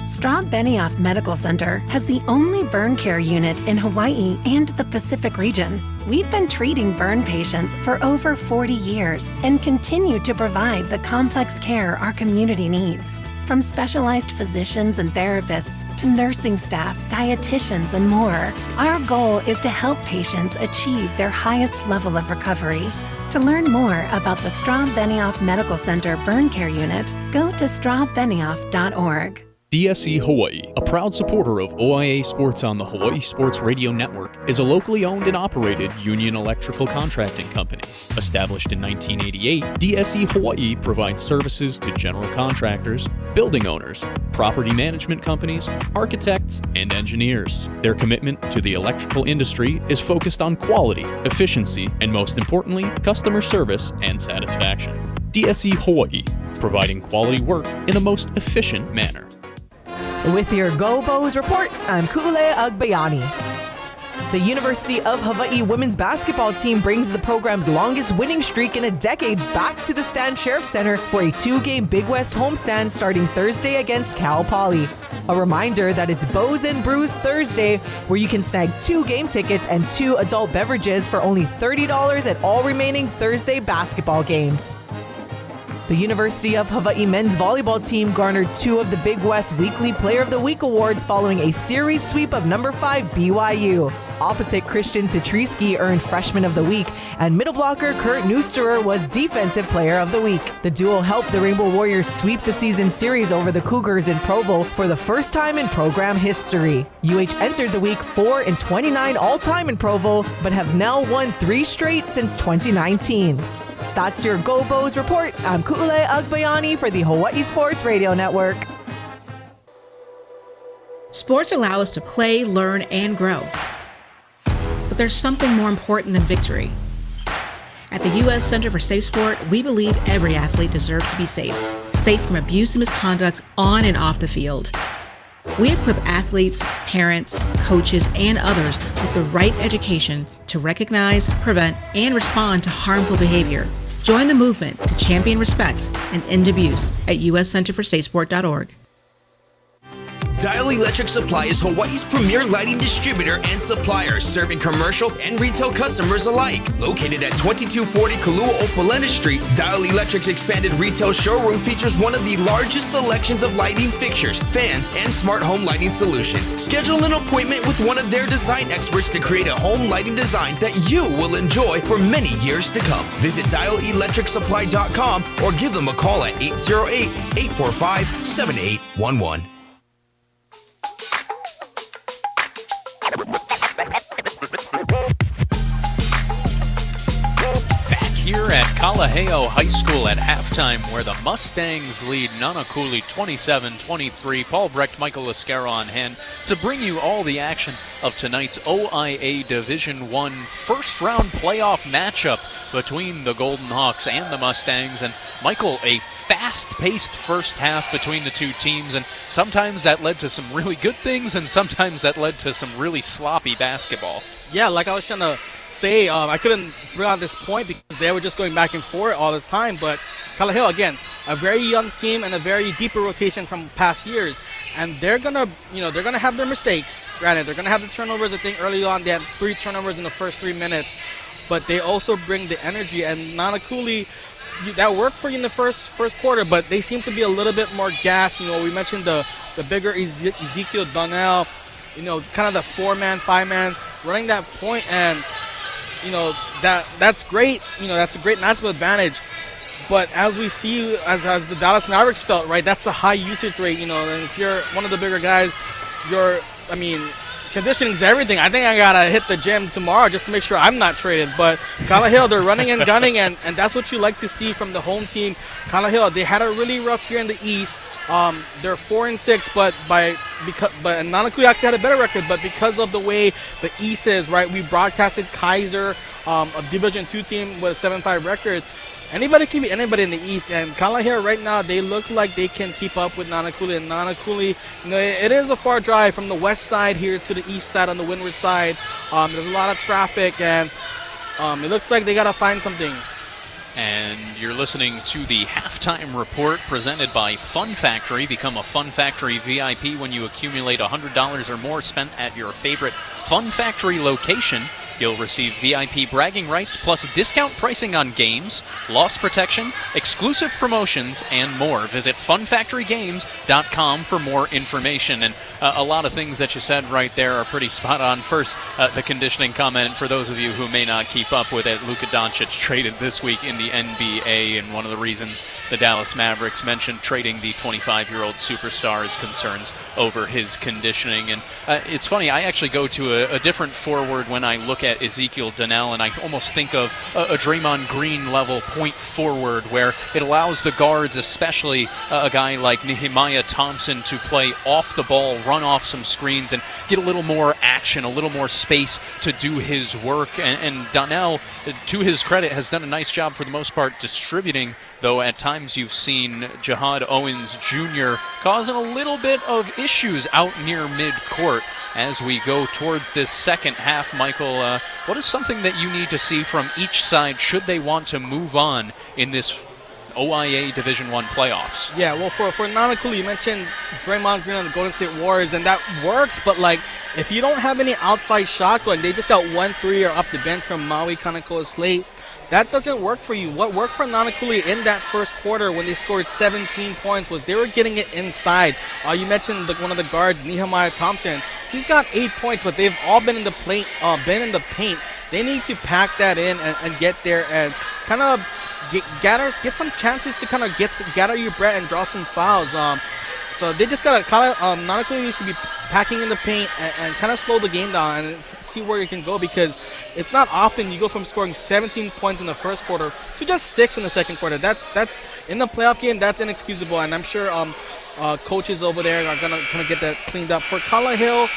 Straub Benioff Medical Center has the only burn care unit in Hawaii and the Pacific region. We've been treating burn patients for over 40 years and continue to provide the complex care our community needs. From specialized physicians and therapists to nursing staff, dietitians, and more, our goal is to help patients achieve their highest level of recovery. To learn more about the Straub Benioff Medical Center Burn Care Unit, go to straubbenioff.org. DSE Hawaii, a proud supporter of OIA Sports on the Hawaii Sports Radio Network, is a locally owned and operated union electrical contracting company. Established in 1988, DSE Hawaii provides services to general contractors, building owners, property management companies, architects, and engineers. Their commitment to the electrical industry is focused on quality, efficiency, and most importantly, customer service and satisfaction. DSE Hawaii, providing quality work in the most efficient manner. With your Go Bows report, I'm Ku'ulea Agbayani. The University of Hawaii women's basketball team brings the program's longest winning streak in a decade back to the Stan Sheriff Center for a 2-game Big West homestand starting Thursday against Cal Poly. A reminder that it's Bows and Brews Thursday, where you can snag 2 game tickets and 2 adult beverages for only $30 at all remaining Thursday basketball games. The University of Hawaii men's volleyball team garnered 2 of the Big West Weekly Player of the Week awards following a series sweep of number 5 BYU. Opposite Christian Tetrisky earned Freshman of the Week, and middle blocker Kurt Neusterer was Defensive Player of the Week. The duo helped the Rainbow Warriors sweep the season series over the Cougars in Provo for the first time in program history. UH entered the week 4-29 all-time in Provo, but have now won 3 straight since 2019. That's your Go Bows report. I'm Ku'ule Agbayani for the Hawaii Sports Radio Network. Sports allow us to play, learn, and grow. But there's something more important than victory. At the U.S. Center for Safe Sport, we believe every athlete deserves to be safe. Safe from abuse and misconduct on and off the field. We equip athletes, parents, coaches, and others with the right education to recognize, prevent, and respond to harmful behavior. Join the movement to champion respect and end abuse at uscenterforsafesport.org. Dial Electric Supply is Hawaii's premier lighting distributor and supplier, serving commercial and retail customers alike. Located at 2240 Kalua-Opalena Street, Dial Electric's expanded retail showroom features one of the largest selections of lighting fixtures, fans, and smart home lighting solutions. Schedule an appointment with one of their design experts to create a home lighting design that you will enjoy for many years to come. Visit dialelectricsupply.com or give them a call at 808-845-7811. Here at Kalaheo High School at halftime, where the Mustangs lead Nanakuli 27-23. Paul Brecht, Michael Lascara on hand to bring you all the action of tonight's OIA Division I first-round playoff matchup between the Golden Hawks and the Mustangs. And Michael, a fast-paced first half between the two teams, and sometimes that led to some really good things, and sometimes that led to some really sloppy basketball. Yeah, like I was trying to say, I couldn't bring out this point because they were just going back and forth all the time. But Kalaheo, again, a very young team and a very deeper rotation from past years, and they're gonna have their mistakes. Granted, they're gonna have the turnovers. I think early on they had 3 turnovers in the first 3 minutes, but they also bring the energy. And Nanakuli, that worked for you in the first quarter, but they seem to be a little bit more gassed. We mentioned the bigger Ezekiel Donnell, kind of the 4-man, 5-man running that point, and that's great. That's a great matchup advantage. But as we see, as the Dallas Mavericks felt, right, that's a high usage rate. And if you're one of the bigger guys, conditioning is everything. I think I gotta hit the gym tomorrow just to make sure I'm not traded. But Kalaheo, they're running and gunning, and that's what you like to see from the home team. Kalaheo, they had a really rough year in the East. They're 4-6, but Nanakuli actually had a better record. But because of the way the East is, right, we broadcasted Kaiser, a Division II team with a 7-5 record. Anybody can be anybody in the East, and Kalaheo right now, they look like they can keep up with Nanakuli. And Nanakuli, it is a far drive from the west side here to the east side on the windward side. There's a lot of traffic, and it looks like they got to find something. And you're listening to the halftime report presented by Fun Factory. Become a Fun Factory VIP when you accumulate $100 or more spent at your favorite Fun Factory location. You'll receive VIP bragging rights plus discount pricing on games, loss protection, exclusive promotions, and more. Visit funfactorygames.com for more information. And a lot of things that you said right there are pretty spot on. First, the conditioning comment, for those of you who may not keep up with it, Luka Doncic traded this week in the NBA, and one of the reasons the Dallas Mavericks mentioned trading the 25-year-old superstar is concerns over his conditioning. And it's funny, I actually go to a different forward when I look at Ezekiel Donnell, and I almost think of a Draymond Green level point forward, where it allows the guards, especially a guy like Nehemiah Thompson, to play off the ball, run off some screens, and get a little more action, a little more space to do his work. And Donnell, to his credit, has done a nice job for the most part distributing, though at times you've seen Jahad Owens Jr. causing a little bit of issues out near midcourt. As we go towards this second half, Michael, what is something that you need to see from each side should they want to move on in this OIA Division I playoffs? Yeah, well, for Nanakuli, you mentioned Draymond Green on the Golden State Warriors, and that works, but if you don't have any outside shot going, they just got 1 3 or off the bench from Maui Kanakoa Slate. that doesn't work for you. What worked for Nanakuli in that first quarter when they scored 17 points was they were getting it inside. You mentioned one of the guards, Nehemiah Thompson. He's got 8 points, but they've all been in the paint. They need to pack that in and get there and kind of get some chances to kind of gather your breath and draw some fouls. So they just got to Nanakuli needs to be packing in the paint and kind of slow the game down and see where it can go, because it's not often you go from scoring 17 points in the first quarter to just 6 in the second quarter. That's in the playoff game, that's inexcusable, and I'm sure coaches over there are gonna kind of get that cleaned up. For Kalaheo,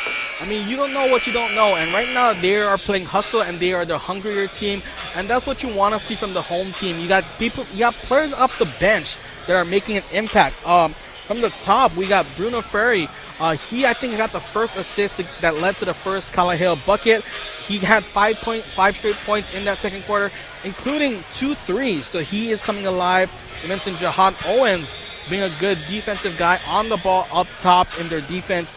I mean, you don't know what you don't know, and right now they are playing hustle and they are the hungrier team, and that's what you want to see from the home team. You got players off the bench that are making an impact. From the top, we got Bruno Ferry. He, I think, got the first assist that led to the first Kalaheo bucket. He had 5 straight points in that second quarter, including 2 threes. So he is coming alive. You mentioned Jahad Owens being a good defensive guy on the ball up top in their defense.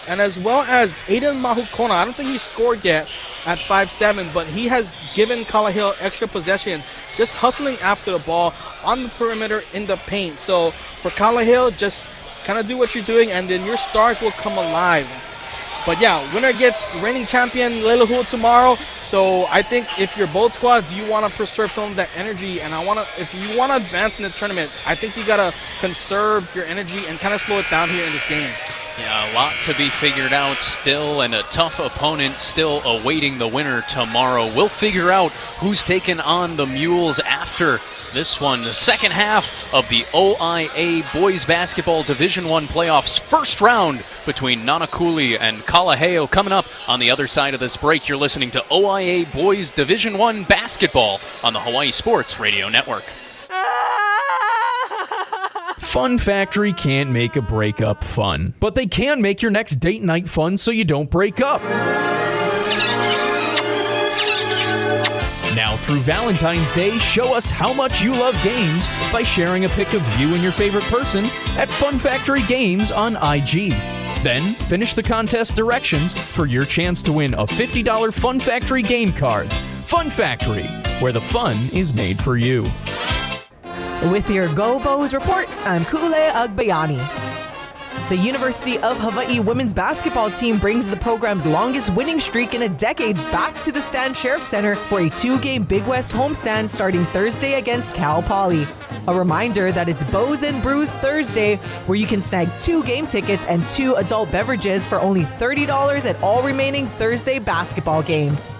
And as well as Aiden Mahukona. I don't think he scored yet at 5'7", but he has given Kalaheo extra possessions, just hustling after the ball on the perimeter in the paint. So for Kalaheo, just kind of do what you're doing, and then your stars will come alive. But yeah, winner gets reigning champion Leilehua tomorrow. So I think if you're both squads, you want to preserve some of that energy, and if you want to advance in the tournament, I think you got to conserve your energy and kind of slow it down here in this game. Yeah, a lot to be figured out still, and a tough opponent still awaiting the winner tomorrow. We'll figure out who's taking on the Mules after this one. The second half of the OIA Boys Basketball Division I Playoffs first round between Nanakuli and Kalaheo coming up on the other side of this break. You're listening to OIA Boys Division I Basketball on the Hawaii Sports Radio Network. Fun Factory can't make a breakup fun, but they can make your next date night fun so you don't break up. Now through Valentine's Day, show us how much you love games by sharing a pic of you and your favorite person at Fun Factory Games on IG. Then finish the contest directions for your chance to win a $50 Fun Factory game card. Fun Factory, where the fun is made for you. With your Go Bows report, I'm Ku'ule Agbayani. The University of Hawaii women's basketball team brings the program's longest winning streak in a decade back to the Stan Sheriff Center for a 2-game Big West homestand starting Thursday against Cal Poly. A reminder that it's Bows and Brews Thursday, where you can snag 2 game tickets and 2 adult beverages for only $30 at all remaining Thursday basketball games.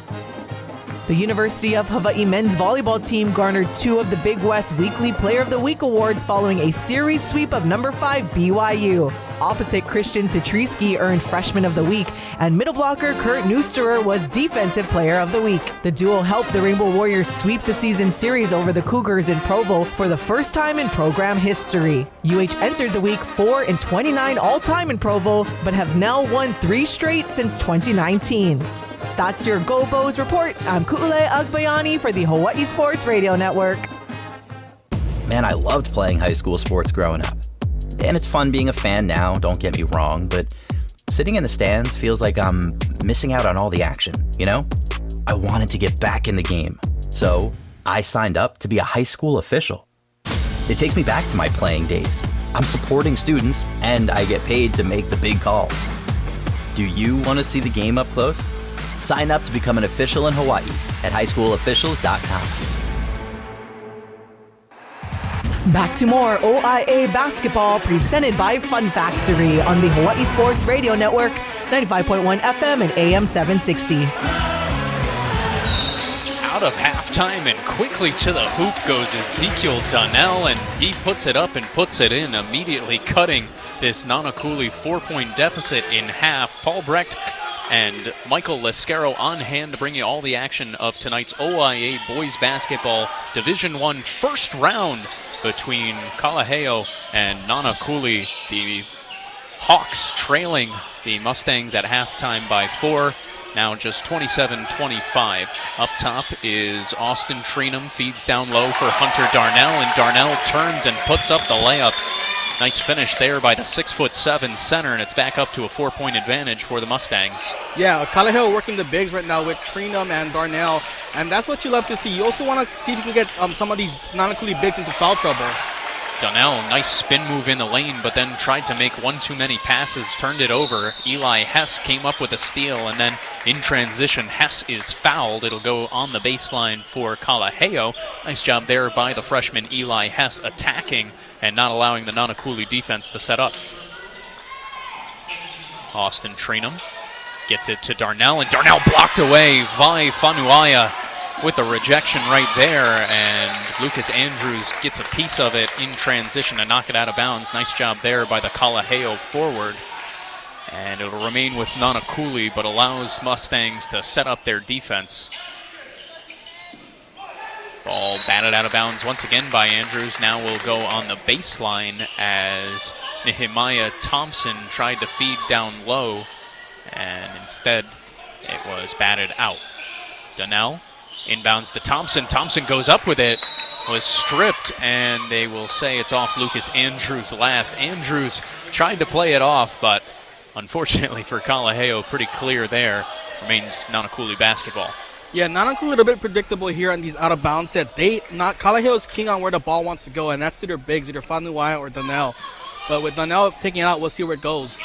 The University of Hawaii men's volleyball team garnered 2 of the Big West Weekly Player of the Week awards following a series sweep of number 5 BYU. Opposite Christian Tetrisky earned Freshman of the Week, and middle blocker Kurt Neusterer was Defensive Player of the Week. The duo helped the Rainbow Warriors sweep the season series over the Cougars in Provo for the first time in program history. UH entered the week 4-29 all-time in Provo, but have now won 3 straight since 2019. That's your Go Bows report. I'm Ku'ule Agbayani for the Hawaii Sports Radio Network. Man, I loved playing high school sports growing up. And it's fun being a fan now, don't get me wrong, but sitting in the stands feels like I'm missing out on all the action, you know? I wanted to get back in the game, so I signed up to be a high school official. It takes me back to my playing days. I'm supporting students, and I get paid to make the big calls. Do you want to see the game up close? Sign up to become an official in Hawaii at highschoolofficials.com. Back to more OIA basketball presented by Fun Factory on the Hawaii Sports Radio Network, 95.1 FM and AM 760. Out of halftime and quickly to the hoop goes Ezekiel Donnell, and he puts it up and puts it in, immediately cutting this Nanakuli 4-point deficit in half. Paul Brecht and Michael Lescaro on hand to bring you all the action of tonight's OIA Boys Basketball Division I first round between Kalaheo and Nanakuli. The Hawks trailing the Mustangs at halftime by 4. Now just 27-25. Up top is Austin Treenum, feeds down low for Hunter Darnell, and Darnell turns and puts up the layup. Nice finish there by the 6'7" center, and it's back up to a 4-point advantage for the Mustangs. Yeah, Kalaheo working the bigs right now with Trinum and Darnell, and that's what you love to see. You also want to see if you can get some of these Nanakuli bigs into foul trouble. Donnell, nice spin move in the lane, but then tried to make one too many passes, turned it over. Eli Hess came up with a steal, and then in transition, Hess is fouled. It'll go on the baseline for Kalaheo. Nice job there by the freshman Eli Hess attacking and not allowing the Nanakuli defense to set up. Austin Trinum gets it to Darnell, and Darnell blocked away. Vai Fanuaia with the rejection right there, and Lucas Andrews gets a piece of it in transition to knock it out of bounds. Nice job there by the Kalaheo forward. And it'll remain with Nanakuli, but allows Mustangs to set up their defense. Ball batted out of bounds once again by Andrews. Now will go on the baseline as Nehemiah Thompson tried to feed down low, and instead it was batted out. Donnell inbounds to Thompson. Thompson goes up with it, was stripped, and they will say it's off Lucas Andrews last. Andrews tried to play it off, but unfortunately for Kalaheo, pretty clear there. Remains Nanakuli basketball. Yeah, Nanakuli a little bit predictable here on these out-of-bounds sets. Kalaheo is king on where the ball wants to go, and that's to their bigs, either Fanuaia or Donnell. But with Donnell taking it out, we'll see where it goes.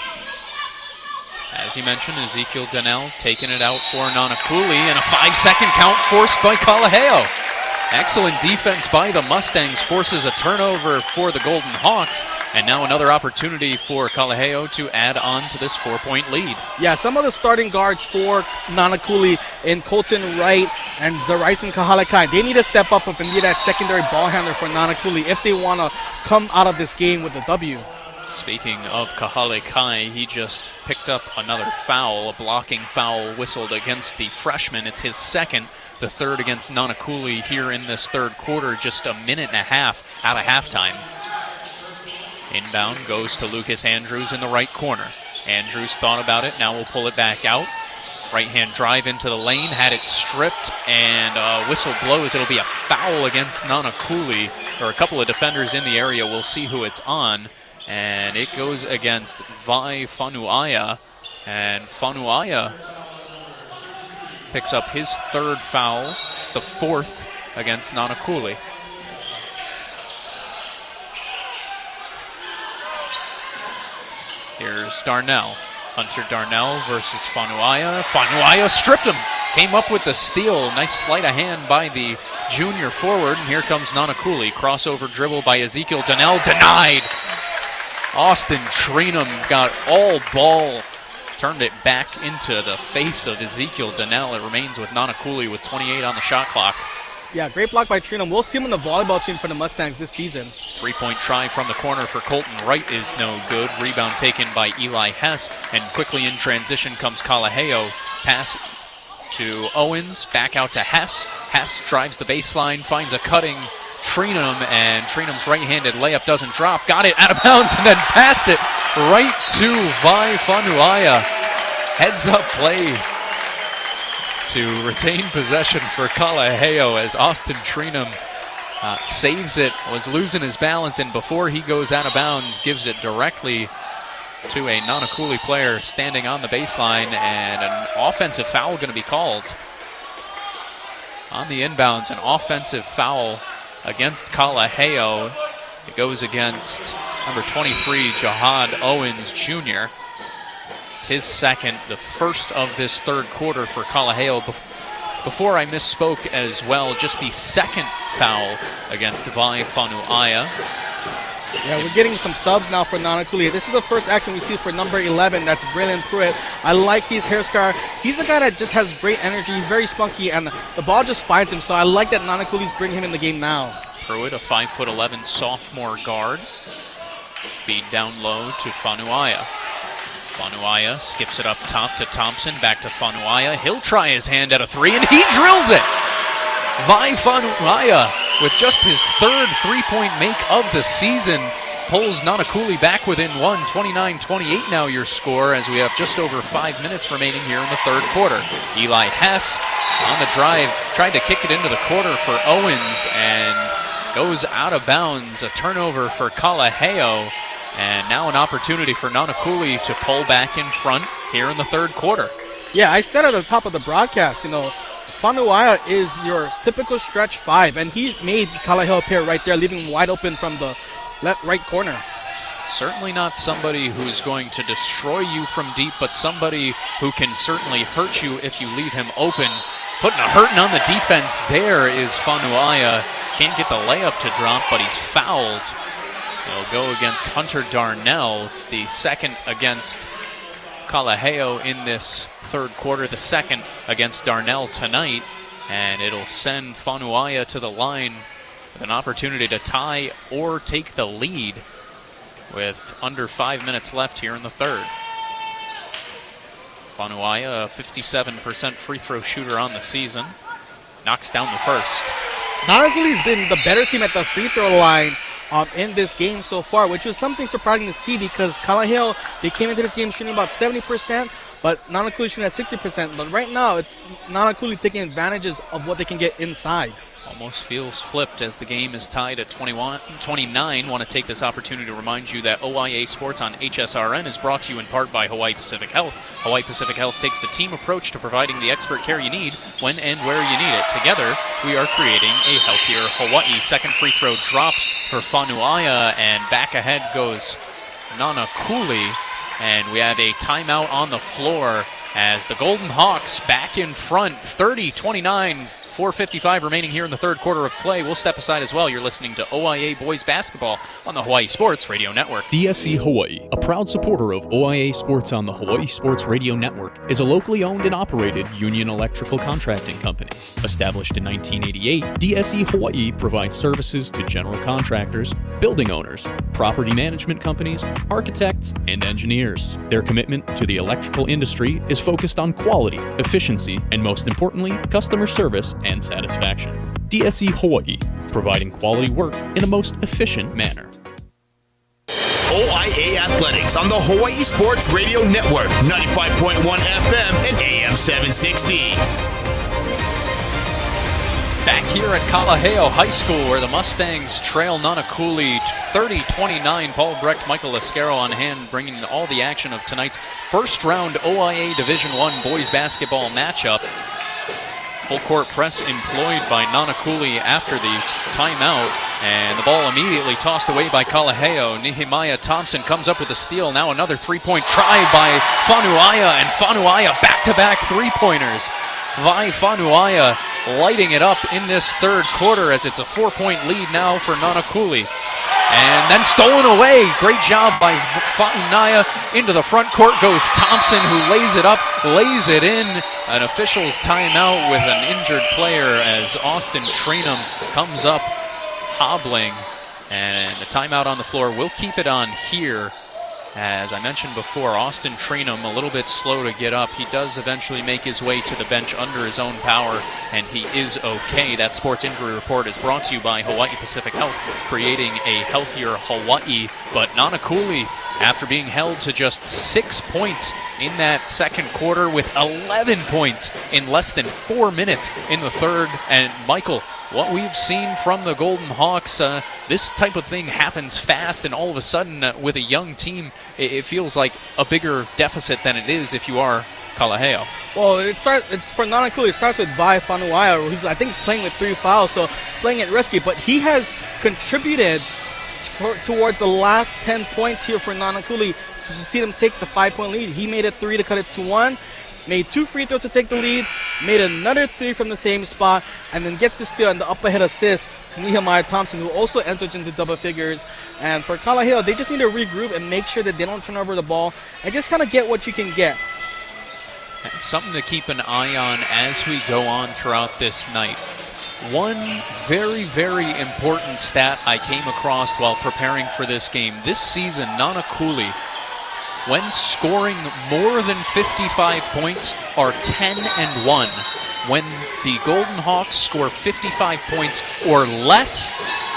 As you mentioned, Ezekiel Donnell taking it out for Nanakuli, and a 5-second count forced by Kalaheo. Excellent defense by the Mustangs, forces a turnover for the Golden Hawks, and now another opportunity for Kalaheo to add on to this 4-point lead. Yeah, some of the starting guards for Nanakuli in Colton Wright and Zaraisen Kahalakai, they need to step up and be that secondary ball handler for Nanakuli if they want to come out of this game with a W. Speaking of Kahalakai, he just picked up another foul, a blocking foul whistled against the freshman. It's his second, the third against Nanakuli here in this third quarter, just a minute and a half out of halftime. Inbound goes to Lucas Andrews in the right corner. Andrews thought about it, now we'll pull it back out. Right-hand drive into the lane, had it stripped, and whistle blows. It'll be a foul against Nanakuli. There are a couple of defenders in the area. We'll see who it's on. And it goes against Vai Fanuaia, and Fanuaia picks up his third foul. It's the fourth against Nanakuli. Here's Darnell. Hunter Darnell versus Fanuaia. Fanuaia stripped him. Came up with the steal. Nice sleight of hand by the junior forward. And here comes Nanakuli. Crossover dribble by Ezekiel Donnell. Denied. Austin Trinum got all ball. Turned it back into the face of Ezekiel Donnell. It remains with Nanakuli with 28 on the shot clock. Yeah, great block by Trinum. We'll see him on the volleyball team for the Mustangs this season. 3-point try from the corner for Colton Wright is no good. Rebound taken by Eli Hess, and quickly in transition comes Kalaheo. Pass to Owens, back out to Hess. Hess drives the baseline, finds a cutting Trinum, and Trinum's right-handed layup doesn't drop. Got it out of bounds and then passed it right to Vai Fanuaia. Heads-up play to retain possession for Kalaheo as Austin Trinum saves it, was losing his balance, and before he goes out of bounds, gives it directly to a Nanakuli player standing on the baseline, and an offensive foul going to be called. On the inbounds, an offensive foul against Kalaheo. It goes against number 23, Jihad Owens Jr. It's his second, the first of this third quarter for Kalaheo. Before I misspoke as well, just the second foul against Vai Fanuaia. Yeah, we're getting some subs now for Nanakuli. This is the first action we see for number 11. That's Braylon Pruitt. I like his hair scar. He's a guy that just has great energy. He's very spunky, and the ball just finds him. So I like that Nanakuli's bringing him in the game now. Pruitt, a 5'11" sophomore guard. Feed down low to Fanuaia. Fanuaia skips it up top to Thompson, back to Fanuaia. He'll try his hand at a three, and he drills it! Vai Fanuaia, with just his third three-point make of the season, pulls Nanakuli back within one. 29-28 now your score, as we have just over 5 minutes remaining here in the third quarter. Eli Hess on the drive, tried to kick it into the quarter for Owens, and goes out of bounds. A turnover for Kalaheo. And now an opportunity for Nanakuli to pull back in front here in the third quarter. Yeah, I said at the top of the broadcast, Fanuaia is your typical stretch 5, and he made Kalaheo pair right there, leaving him wide open from the right corner. Certainly not somebody who's going to destroy you from deep, but somebody who can certainly hurt you if you leave him open. Putting a hurting on the defense there is Fanuaia. Can't get the layup to drop, but he's fouled. He'll go against Hunter Darnell. It's the second against Kalaheo in this third quarter, the second against Darnell tonight, and it'll send Fanuaia to the line with an opportunity to tie or take the lead with under 5 minutes left here in the third. Fanuaia, a 57% free throw shooter on the season, knocks down the first. Nanakuli's been the better team at the free throw line in this game so far, which was something surprising to see because Kalaheo, they came into this game shooting about 70%, but Nanakuli shooting at 60%. But right now, it's Nanakuli taking advantages of what they can get inside. Almost feels flipped as the game is tied at 29. Want to take this opportunity to remind you that OIA Sports on HSRN is brought to you in part by Hawaii Pacific Health. Hawaii Pacific Health takes the team approach to providing the expert care you need when and where you need it. Together, we are creating a healthier Hawaii. Second free throw drops for Fanuaia, and back ahead goes Nanakuli. And we have a timeout on the floor as the Golden Hawks back in front, 30-29. 4:55 remaining here in the third quarter of play. We'll step aside as well. You're listening to OIA Boys Basketball on the Hawaii Sports Radio Network. DSC Hawaii, a proud supporter of OIA Sports on the Hawaii Sports Radio Network, is a locally owned and operated union electrical contracting company. Established in 1988, DSC Hawaii provides services to general contractors, building owners, property management companies, architects, and engineers. Their commitment to the electrical industry is focused on quality, efficiency, and most importantly, customer service and satisfaction. DSE Hawaii, providing quality work in the most efficient manner. OIA Athletics on the Hawaii Sports Radio Network, 95.1 FM and AM 760. Back here at Kalaheo High School, where the Mustangs trail Nanakuli 30-29. Paul Brecht, Michael Lascaro on hand, bringing all the action of tonight's first-round OIA Division I boys basketball matchup. Full court press employed by Nanakuli after the timeout, and the ball immediately tossed away by Kalaheo. Nehemiah Thompson comes up with a steal. Now another three-point try by Fanuaia, and Fanuaia back-to-back three-pointers. Vai Fanuaia lighting it up in this third quarter as it's a 4-point lead now for Nanakuli. And then stolen away. Great job by Fanuaia. Into the front court goes Thompson, who lays it up, lays it in. An official's timeout with an injured player as Austin Trainum comes up hobbling. And the timeout on the floor. We'll keep it on here. As I mentioned before, Austin Trainum a little bit slow to get up. He does eventually make his way to the bench under his own power, and he is okay. That sports injury report is brought to you by Hawaii Pacific Health, creating a healthier Hawaii. But Nanakuli, after being held to just 6 points in that second quarter with 11 points in less than 4 minutes in the third. And Michael, what we've seen from the Golden Hawks, this type of thing happens fast, and all of a sudden with a young team, it feels like a bigger deficit than it is if you are Kalaheo. Well, it's for Nanakuli, it starts with Vai Fanuaia, who's I think playing with 3 fouls, so playing it risky, but he has contributed towards the last 10 points here for Nanakuli. So to see them take the 5-point lead, he made a 3 to cut it to 1. Made 2 free throws to take the lead, made another 3 from the same spot, and then gets to steal and the up-ahead assist to Nehemiah Thompson, who also enters into double figures. And for Kalaheo, they just need to regroup and make sure that they don't turn over the ball and just kind of get what you can get. Something to keep an eye on as we go on throughout this night. One very, very important stat I came across while preparing for this game. This season, Nanakuli, when scoring more than 55 points, are 10-1. When the Golden Hawks score 55 points or less,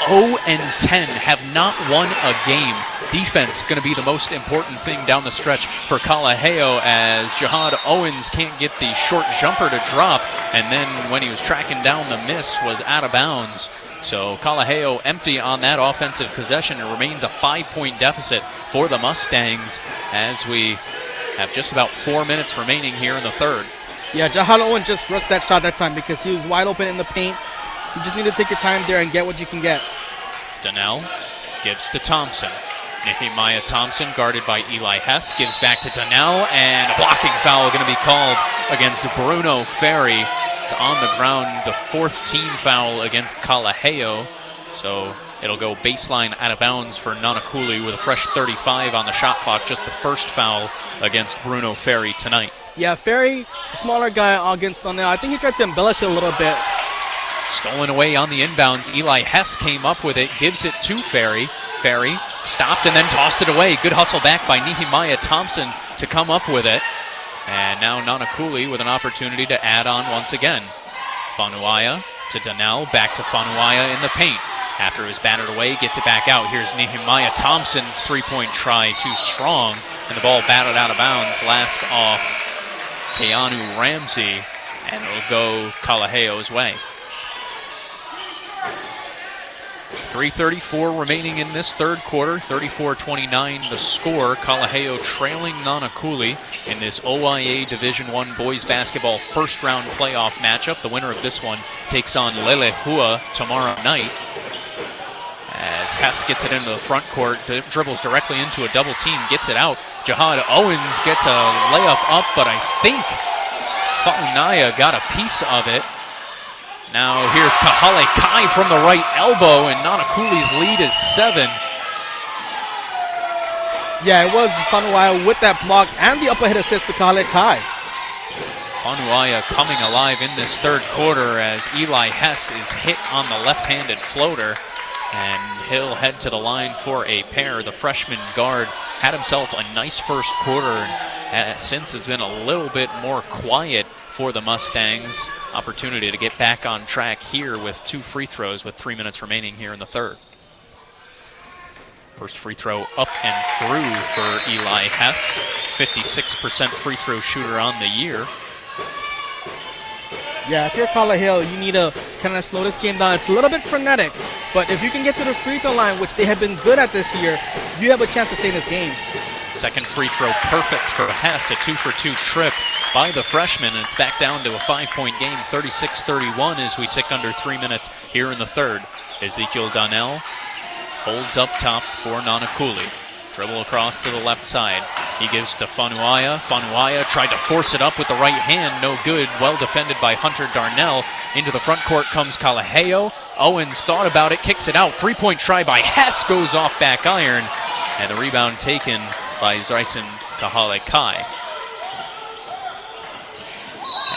0-10, have not won a game defense going to be the most important thing down the stretch for Kalaheo, as Jihad Owens can't get the short jumper to drop, and then when he was tracking down the miss was out of bounds. So Kalaheo empty on that offensive possession. It remains a 5-point deficit for the Mustangs as we have just about 4 minutes remaining here in the third. Yeah, Jihad Owens just rushed that shot that time because he was wide open in the paint. You just need to take your time there and get what you can get. Donnell gives to Thompson. Nehemiah Thompson, guarded by Eli Hess, gives back to Donnell, and a blocking foul going to be called against Bruno Ferry. It's on the ground, the 4th team foul against Kalaheo. So it'll go baseline out of bounds for Nanakuli with a fresh 35 on the shot clock, just the first foul against Bruno Ferry tonight. Yeah, Ferry, a smaller guy against Donnell. I think he tried to embellish it a little bit. Stolen away on the inbounds. Eli Hess came up with it, gives it to Ferry. Ferry stopped and then tossed it away. Good hustle back by Nehemiah Thompson to come up with it. And now Nanakuli with an opportunity to add on once again. Fanuaya to Donnell, back to Fanuaya in the paint. After it was battered away, gets it back out. Here's Nehemiah Thompson's three-point try, too strong. And the ball batted out of bounds, last off Keanu Ramsey. And it'll go Kalaheo's way. 3:34 remaining in this third quarter, 34-29 the score. Kalaheo trailing Nanakuli in this OIA Division I Boys Basketball first round playoff matchup. The winner of this one takes on Lelehua tomorrow night. As Hess gets it into the front court, dribbles directly into a double team, gets it out. Jihad Owens gets a layup up, but I think Faunaya got a piece of it. Now here's Kahale Kai from the right elbow, and Nanakuli's lead is 7. Yeah, it was Fanuaya with that block and the upper hit assist to Kahale Kai. Fanuaya coming alive in this third quarter as Eli Hess is hit on the left-handed floater, and he'll head to the line for a pair. The freshman guard had himself a nice first quarter, and since has been a little bit more quiet for the Mustangs. Opportunity to get back on track here with 2 free throws with 3 minutes remaining here in the third. First free throw up and through for Eli Hess. 56% free throw shooter on the year. Yeah, if you're Kalaheo, you need to kind of slow this game down. It's a little bit frenetic, but if you can get to the free throw line, which they have been good at this year, you have a chance to stay in this game. Second free throw perfect for Hess, a 2-for-2 trip by the freshman, and it's back down to a 5-point game, 36-31 as we tick under 3 minutes here in the third. Ezekiel Donnell holds up top for Nanakuli. Dribble across to the left side. He gives to Fanuaya. Fanuaya tried to force it up with the right hand, no good. Well defended by Hunter Darnell. Into the front court comes Kalaheo. Owens thought about it, kicks it out. 3-point try by Hess goes off back iron, and the rebound taken by Zyson Kahale Kai.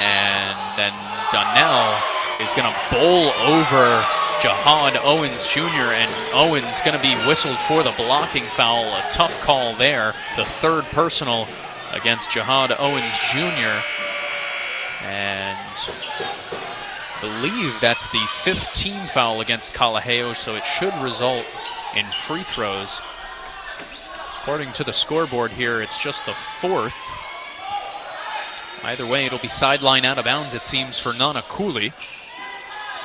And then Donnell is going to bowl over Jihad Owens Jr., and Owens going to be whistled for the blocking foul. A tough call there. The third personal against Jihad Owens Jr. And I believe that's the 5th team foul against Kalaheo, so it should result in free throws. According to the scoreboard here, it's just the 4th. Either way, it'll be sideline out of bounds, it seems, for Nanakuli.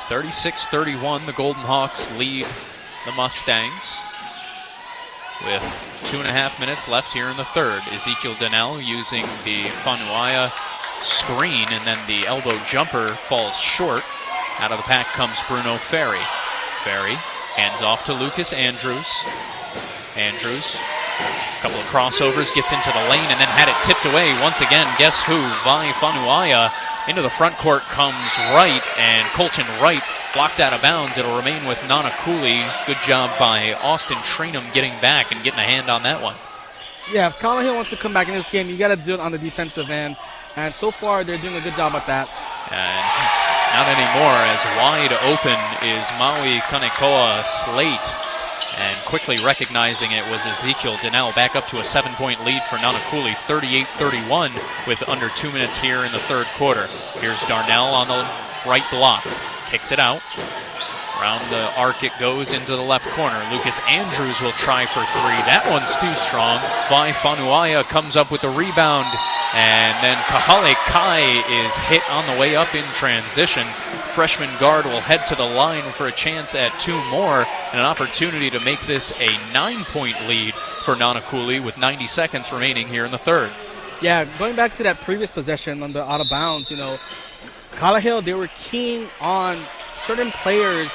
36-31, the Golden Hawks lead the Mustangs with 2.5 minutes left here in the third. Ezekiel Donnell using the Fanuaya screen, and then the elbow jumper falls short. Out of the pack comes Bruno Ferry. Ferry hands off to Lucas Andrews. Andrews, a couple of crossovers, gets into the lane and then had it tipped away. Once again, guess who? Vai Fanuaya. Into the front court comes Wright, and Colton Wright blocked out of bounds. It'll remain with Nanakuli. Good job by Austin Trainum getting back and getting a hand on that one. Yeah, if Kalaheo wants to come back in this game, you got to do it on the defensive end. And so far, they're doing a good job at that. And not anymore, as wide open is Maui Kanekoa Slate. And quickly recognizing it was Ezekiel Donnell, back up to a 7-point lead for Nanakuli, 38-31 with under 2 minutes here in the third quarter. Here's Darnell on the right block, kicks it out. Around the arc it goes into the left corner. Lucas Andrews will try for three. That one's too strong. Vai Fanuaia comes up with the rebound, and then Kahale Kai is hit on the way up in transition. Freshman guard will head to the line for a chance at two more and an opportunity to make this a 9-point lead for Nanakuli with 90 seconds remaining here in the third. Yeah, going back to that previous possession on the out of bounds, Kalaheo, they were keen on certain players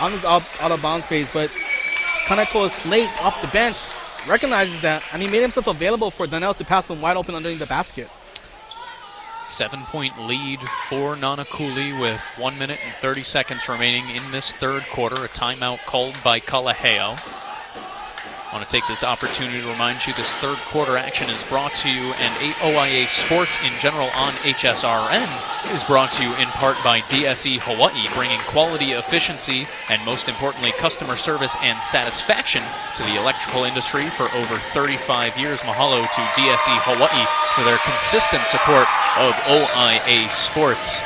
on this out of bounds phase, but Kaneko Slate off the bench recognizes that, and he made himself available for Donnell to pass him wide open underneath the basket. 7-point lead for Nanakuli with 1 minute and 30 seconds remaining in this third quarter. A timeout called by Kalaheo. I want to take this opportunity to remind you this third quarter action is brought to you, and OIA Sports in general on HSRN is brought to you in part by DSE Hawaii, bringing quality, efficiency, and most importantly, customer service and satisfaction to the electrical industry for over 35 years. Mahalo to DSE Hawaii for their consistent support of OIA Sports.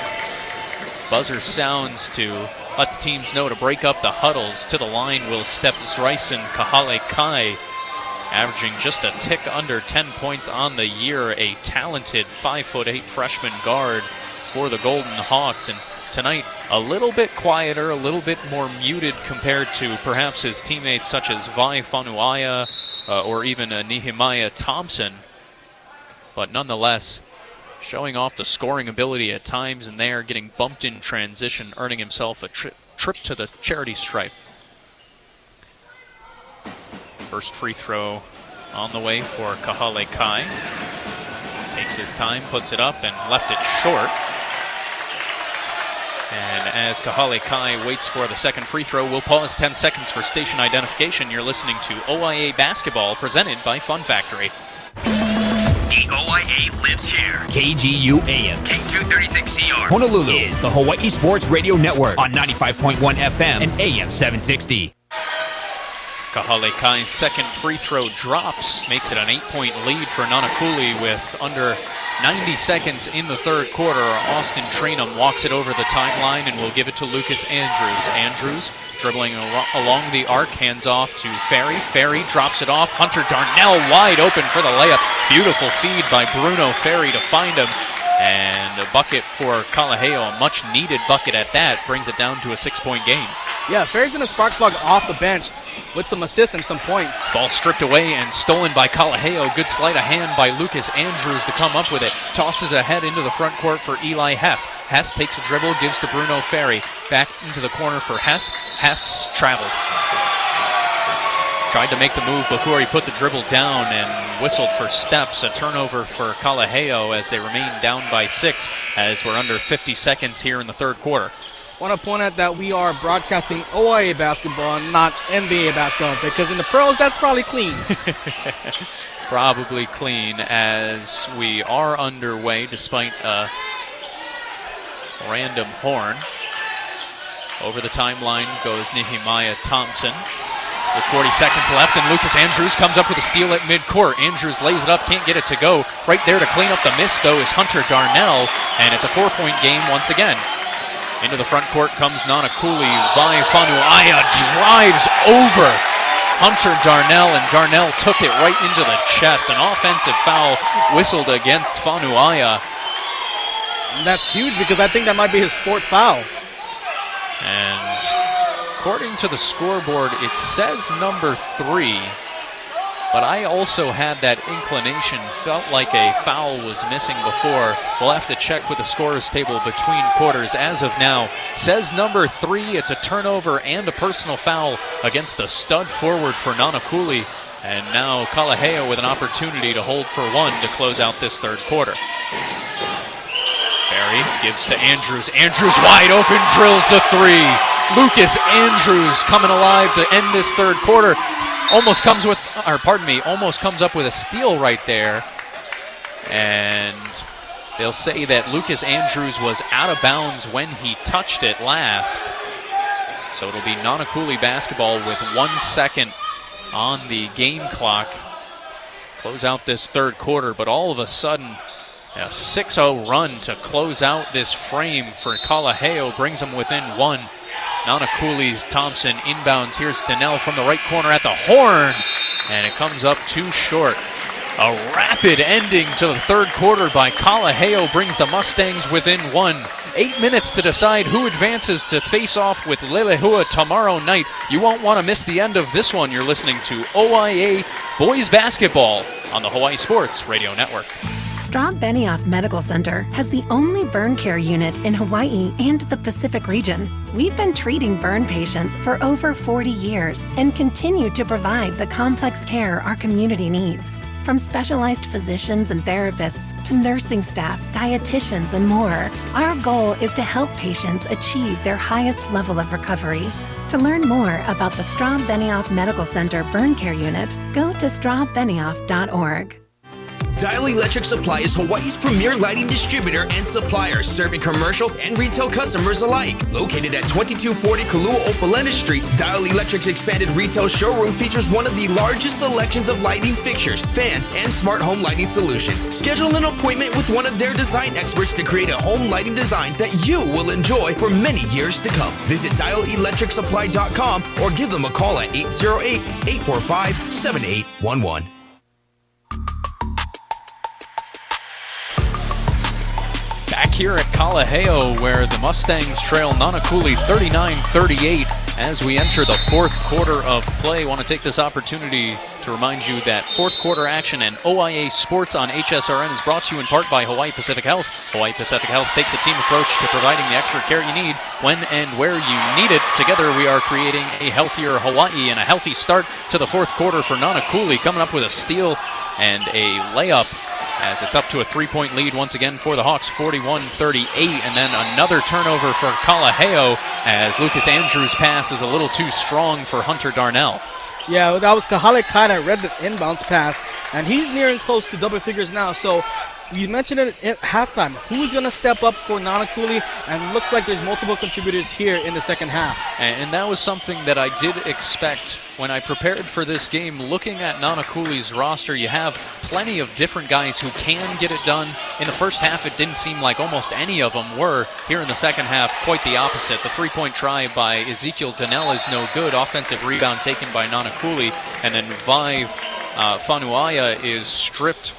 Buzzer sounds to let the teams know to break up the huddles. To the line will step Zryson Kahale Kai, averaging just a tick under 10 points on the year. A talented 5'8" freshman guard for the Golden Hawks. And tonight, a little bit quieter, a little bit more muted compared to perhaps his teammates such as Vai Fanuaia or even Nehemiah Thompson. But nonetheless, showing off the scoring ability at times, and there getting bumped in transition, earning himself a trip to the charity stripe. First free throw on the way for Kahale Kai. Takes his time, puts it up, and left it short. And as Kahale Kai waits for the second free throw, we'll pause 10 seconds for station identification. You're listening to OIA Basketball, presented by Fun Factory. The OIA lives here. KGU AM. K236CR. Honolulu is the Hawaii Sports Radio Network on 95.1 FM and AM 760. Kahale Kai's second free throw drops, makes it an 8-point lead for Nanakuli with under 90 seconds in the third quarter. Austin Trainum walks it over the timeline and will give it to Lucas Andrews. Andrews dribbling along the arc, hands off to Ferry. Ferry drops it off. Hunter Darnell wide open for the layup. Beautiful feed by Bruno Ferry to find him. And a bucket for Kalaheo, a much needed bucket at that, brings it down to a 6-point game. Yeah, Ferry's been a spark plug off the bench with some assists and some points. Ball stripped away and stolen by Kalaheo. Good sleight of hand by Lucas Andrews to come up with it. Tosses ahead into the front court for Eli Hess. Hess takes a dribble, gives to Bruno Ferry. Back into the corner for Hess. Hess traveled. Tried to make the move before he put the dribble down and whistled for steps. A turnover for Kalaheo as they remain down by 6 as we're under 50 seconds here in the third quarter. I want to point out that we are broadcasting OIA basketball and not NBA basketball, because in the pros, that's probably clean. Probably clean, as we are underway despite a random horn. Over the timeline goes Nehemiah Thompson with 40 seconds left, and Lucas Andrews comes up with a steal at midcourt. Andrews lays it up, can't get it to go. Right there to clean up the miss, though, is Hunter Darnell, and it's a 4-point game once again. Into the front court comes Nanakuli. Vai Fanuaia drives over Hunter Darnell, and Darnell took it right into the chest. An offensive foul whistled against Fanuaia. And that's huge, because I think that might be his fourth foul. And according to the scoreboard, it says number 3. But I also had that inclination, felt like a foul was missing before. We'll have to check with the scorers table between quarters. As of now, says number 3. It's a turnover and a personal foul against the stud forward for Nanakuli. And now Kalaheo with an opportunity to hold for one to close out this third quarter. Ferry gives to Andrews. Andrews wide open, drills the 3. Lucas Andrews coming alive to end this third quarter. Almost comes up with a steal right there. And they'll say that Lucas Andrews was out of bounds when he touched it last. So it'll be Nanakuli basketball with 1 second on the game clock. Close out this third quarter, but all of a sudden, a 6-0 run to close out this frame for Kalaheo brings them within 1. Nanakuli's Thompson inbounds. Here's Donnell from the right corner at the horn, and it comes up too short. A rapid ending to the third quarter by Kalaheo brings the Mustangs within one. 8 minutes to decide who advances to face off with Lelehua tomorrow night. You won't want to miss the end of this one. You're listening to OIA Boys Basketball on the Hawaii Sports Radio Network. Straub Benioff Medical Center has the only burn care unit in Hawaii and the Pacific region. We've been treating burn patients for over 40 years and continue to provide the complex care our community needs. From specialized physicians and therapists to nursing staff, dietitians, and more, our goal is to help patients achieve their highest level of recovery. To learn more about the Straub Benioff Medical Center Burn Care Unit, go to straubbenioff.org. Dial Electric Supply is Hawaii's premier lighting distributor and supplier, serving commercial and retail customers alike. Located at 2240 Kalua-Opalena Street, Dial Electric's expanded retail showroom features one of the largest selections of lighting fixtures, fans, and smart home lighting solutions. Schedule an appointment with one of their design experts to create a home lighting design that you will enjoy for many years to come. Visit dialelectricsupply.com or give them a call at 808-845-7811. Back here at Kalaheo, where the Mustangs trail Nanakuli 39-38 as we enter the fourth quarter of play. I want to take this opportunity to remind you that fourth quarter action and OIA Sports on HSRN is brought to you in part by Hawaii Pacific Health. Hawaii Pacific Health takes the team approach to providing the expert care you need when and where you need it. Together we are creating a healthier Hawaii, and a healthy start to the fourth quarter for Nanakuli, coming up with a steal and a layup, as it's up to a three-point lead once again for the Hawks, 41-38, and then another turnover for Kalaheo as Lucas Andrews' pass is a little too strong for Hunter Darnell. Yeah, that was Kahale Kai that read the inbounds pass, and he's nearing close to double figures now. So you mentioned it at halftime. Who's going to step up for Nanakuli? And looks like there's multiple contributors here in the second half. And that was something that I did expect when I prepared for this game. Looking at Nanakuli's roster, you have plenty of different guys who can get it done. In the first half, it didn't seem like almost any of them were. Here in the second half, quite the opposite. The three-point try by Ezekiel Donnell is no good. Offensive rebound taken by Nanakuli. And then Vai Fanuaia is stripped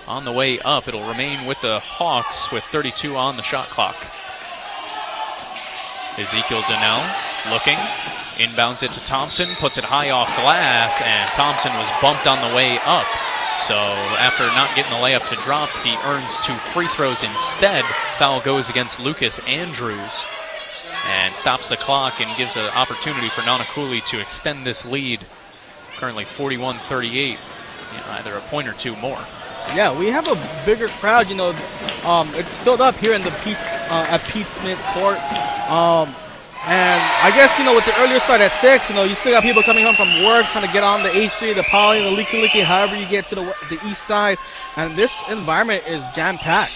on the way up. It'll remain with the Hawks with 32 on the shot clock. Ezekiel Donnell looking, inbounds it to Thompson, puts it high off glass, and Thompson was bumped on the way up. So after not getting the layup to drop, he earns 2 free throws instead. Foul goes against Lucas Andrews and stops the clock and gives an opportunity for Nanakuli to extend this lead. Currently 41-38, either a point or two more. Yeah, we have a bigger crowd. It's filled up here in the at Pete Smith Court. And I guess, with the earlier start at 6, you still got people coming home from work, trying to get on the H3, the Poly, the Licky, however you get to the east side. And this environment is jam-packed.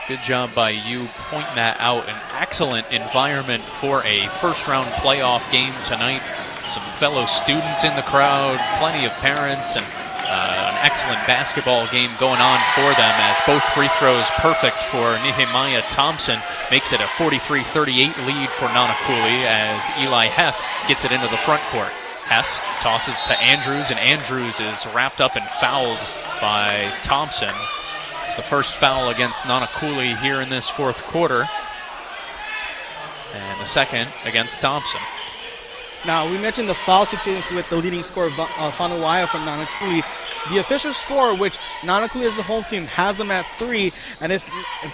Good job by you pointing that out. An excellent environment for a first-round playoff game tonight. Some fellow students in the crowd, plenty of parents, and an excellent basketball game going on for them, as both free throws perfect for Nehemiah Thompson. Makes it a 43-38 lead for Nanakuli as Eli Hess gets it into the front court. Hess tosses to Andrews, and Andrews is wrapped up and fouled by Thompson. It's the first foul against Nanakuli here in this fourth quarter, and the second against Thompson. Now, we mentioned the foul situation with the leading scorer, Fanuaia from Nanakuli. The official score, which Nanakuli as the home team, has them at 3. And if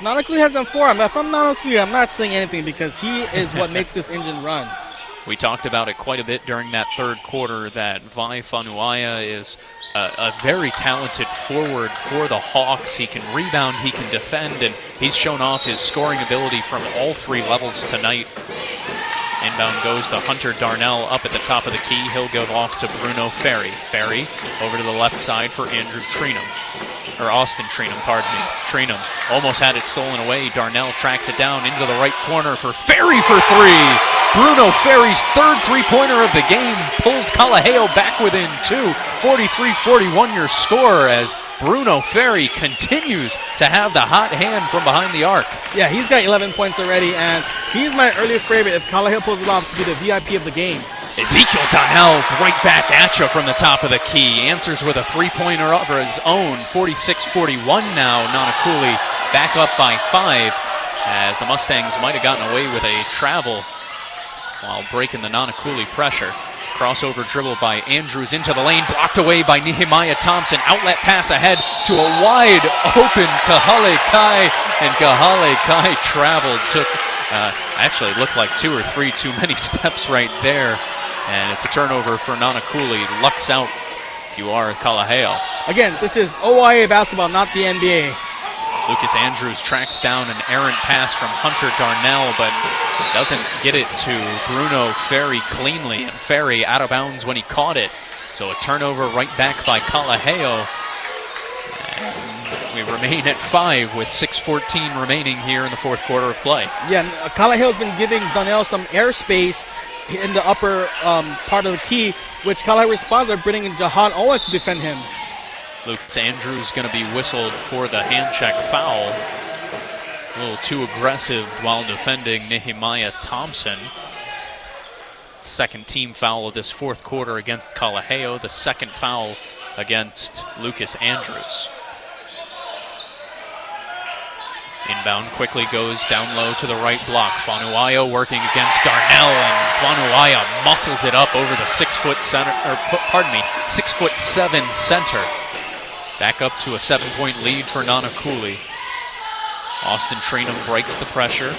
Nanakuli has them 4, if I'm Nanakuli, I'm not saying anything, because he is what makes this engine run. We talked about it quite a bit during that third quarter, that Vai Fanuaia is a very talented forward for the Hawks. He can rebound, he can defend, and he's shown off his scoring ability from all 3 levels tonight. Inbound goes to Hunter Darnell up at the top of the key. He'll go off to Bruno Ferry. Ferry over to the left side for Andrew Treenum. Or Austin Treenum, pardon me. Treenum almost had it stolen away. Darnell tracks it down into the right corner for Ferry for 3. Bruno Ferry's third three-pointer of the game pulls Kalaheo back within 2. 43-41 your score as Bruno Ferry continues to have the hot hand from behind the arc. Yeah, he's got 11 points already, and he's my earlier favorite if Kalaheo pulls it off to be the VIP of the game. Ezekiel Donnell right back at you from the top of the key. Answers with a three-pointer of his own. 46-41 now. Nanakuli back up by 5 as the Mustangs might have gotten away with a travel while breaking the Nanakuli pressure. Crossover dribble by Andrews into the lane, blocked away by Nehemiah Thompson. Outlet pass ahead to a wide open Kahale Kai, and Kahale Kai traveled, took actually looked like 2 or 3 too many steps right there. And it's a turnover for Nanakuli. Lucks out if you are Kalaheo. Again, this is OIA basketball, not the NBA. Lucas Andrews tracks down an errant pass from Hunter Darnell, but doesn't get it to Bruno Ferry cleanly. And Ferry out of bounds when he caught it. So a turnover right back by Kalaheo. And we remain at 5 with 6:14 remaining here in the fourth quarter of play. Yeah, Kalaheo's been giving Darnell some airspace in the upper part of the key, which Kalaheo responds by bringing in Jahan Owens to defend him. Lucas Andrews going to be whistled for the hand check foul. A little too aggressive while defending Nehemiah Thompson. Second team foul of this fourth quarter against Kalaheo. The second foul against Lucas Andrews. Inbound quickly goes down low to the right block. Fanuayo working against Darnell, and Fanuayo muscles it up over the 6'7" center. Back up to a 7-point lead for Nanakuli. Austin Trinum breaks the pressure.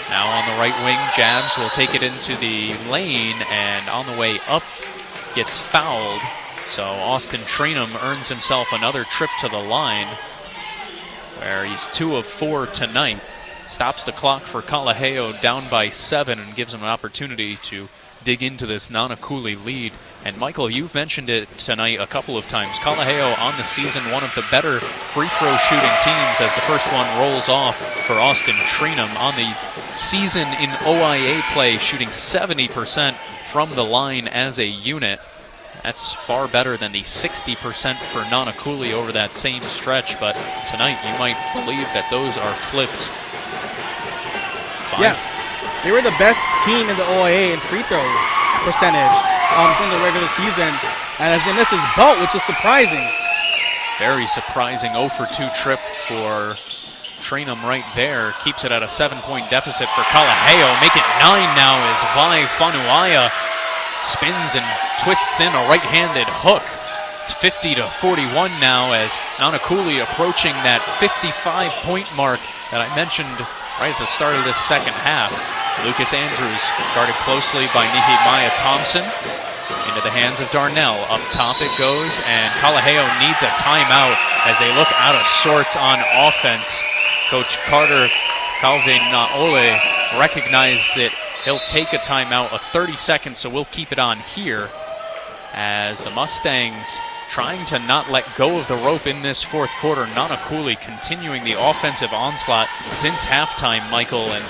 Now on the right wing, Jabs will take it into the lane, and on the way up gets fouled. So Austin Trinum earns himself another trip to the line, where he's 2 of 4 tonight. Stops the clock for Kalaheo down by 7 and gives him an opportunity to dig into this Nanakuli lead. And Michael, you've mentioned it tonight a couple of times. Kalaheo on the season, one of the better free throw shooting teams as the first one rolls off for Austin Trinum. On the season in OIA play, shooting 70% from the line as a unit. That's far better than the 60% for Nanakuli over that same stretch, but tonight you might believe that those are flipped. 5. Yeah, they were the best team in the OIA in free throw percentage from the regular season, and as in this is belt, which is surprising. Very surprising 0 for 2 trip for Trinum right there. Keeps it at a 7-point deficit for Kalaheo. Make it 9 now as Vai Fanuayo spins and twists in a right-handed hook. It's 50-41 now as Nanakuli approaching that 55-point mark that I mentioned right at the start of this second half. Lucas Andrews guarded closely by Nehemiah Thompson. Into the hands of Darnell. Up top it goes, and Kalaheo needs a timeout as they look out of sorts on offense. Coach Carter Calvin-Naole recognizes it. He'll take a timeout of 30 seconds, so we'll keep it on here as the Mustangs trying to not let go of the rope in this fourth quarter. Nanakuli continuing the offensive onslaught since halftime, Michael, and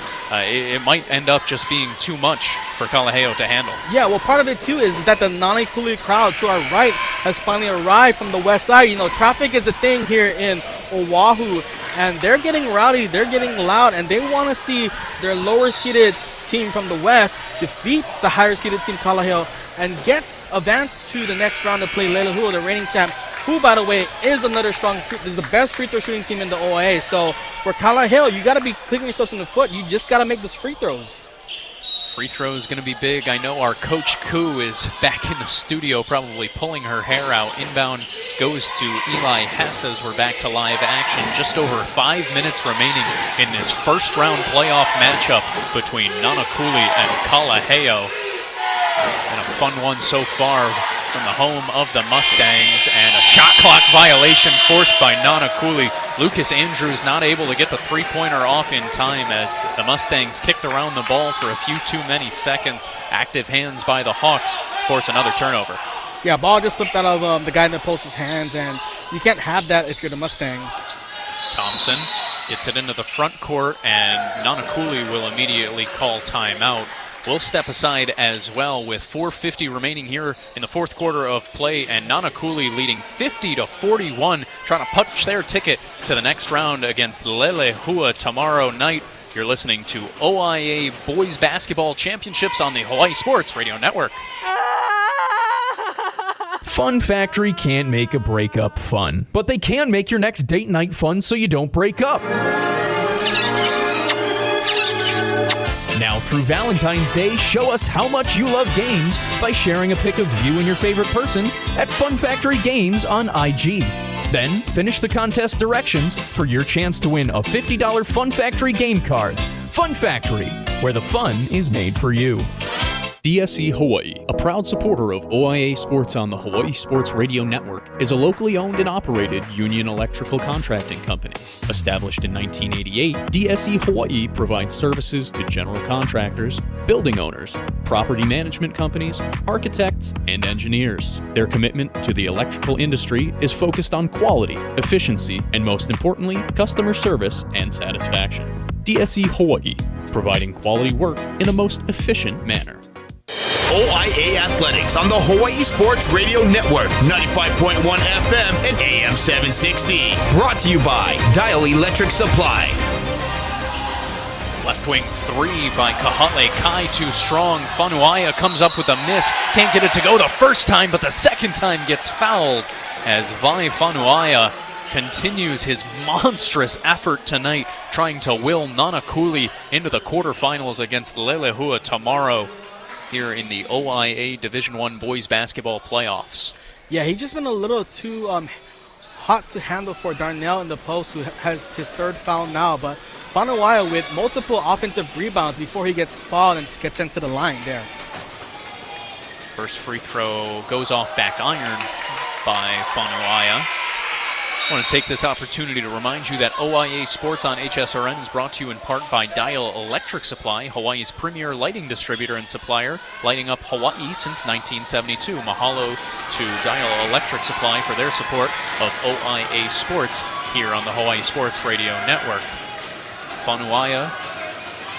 it might end up just being too much for Kalaheo to handle. Yeah, well, part of it, too, is that the Nanakuli crowd to our right has finally arrived from the west side. You know, traffic is a thing here in Oahu, and they're getting rowdy, they're getting loud, and they want to see their lower-seeded team from the west defeat the higher-seeded team, Kalaheo, and get advanced to the next round to play Leilehua, the reigning champ, who, by the way, is another strong, is the best free throw shooting team in the OIA. So for Kalaheo, you got to be clicking yourself in the foot. You just got to make those free throws. Free throw is going to be big. I know our Coach Koo is back in the studio, probably pulling her hair out. Inbound goes to Eli Hess as we're back to live action. Just over 5 minutes remaining in this first round playoff matchup between Nanakuli and Kalaheo. And a fun one so far from the home of the Mustangs, and a shot clock violation forced by Nanakuli. Lucas Andrews not able to get the three-pointer off in time as the Mustangs kicked around the ball for a few too many seconds. Active hands by the Hawks force another turnover. Yeah, ball just slipped out of the guy in the post's hands, and you can't have that if you're the Mustangs. Thompson gets it into the front court, and Nanakuli will immediately call timeout. will step aside as well with 4:50 remaining here in the fourth quarter of play, and Nanakuli leading 50-41, trying to punch their ticket to the next round against Kalaheo tomorrow night. You're listening to OIA Boys Basketball Championships on the Hawaii Sports Radio Network. Fun Factory can't make a breakup fun, but they can make your next date night fun so you don't break up. Now through Valentine's Day, show us how much you love games by sharing a pic of you and your favorite person at Fun Factory Games on IG. Then finish the contest directions for your chance to win a $50 Fun Factory game card. Fun Factory, where the fun is made for you. DSE Hawaii, a proud supporter of OIA Sports on the Hawaii Sports Radio Network, is a locally owned and operated union electrical contracting company. Established in 1988, DSE Hawaii provides services to general contractors, building owners, property management companies, architects, and engineers. Their commitment to the electrical industry is focused on quality, efficiency, and most importantly, customer service and satisfaction. DSE Hawaii, providing quality work in the most efficient manner. OIA Athletics on the Hawaii Sports Radio Network, 95.1 FM and AM 760. Brought to you by Dial Electric Supply. Left wing three by Kahale. Kai too strong. Fanuaia comes up with a miss. Can't get it to go the first time, but the second time gets fouled as Vai Fanuaia continues his monstrous effort tonight, trying to will Nanakuli into the quarterfinals against Kalaheo tomorrow here in the OIA Division I Boys Basketball Playoffs. Yeah, he's just been a little too hot to handle for Darnell in the post, who has his third foul now. But Fanuaia with multiple offensive rebounds before he gets fouled and gets sent to the line there. First free throw goes off back iron by Fanuaia. I want to take this opportunity to remind you that OIA Sports on HSRN is brought to you in part by Dial Electric Supply, Hawaii's premier lighting distributor and supplier, lighting up Hawaii since 1972. Mahalo to Dial Electric Supply for their support of OIA Sports here on the Hawaii Sports Radio Network. Fanuaia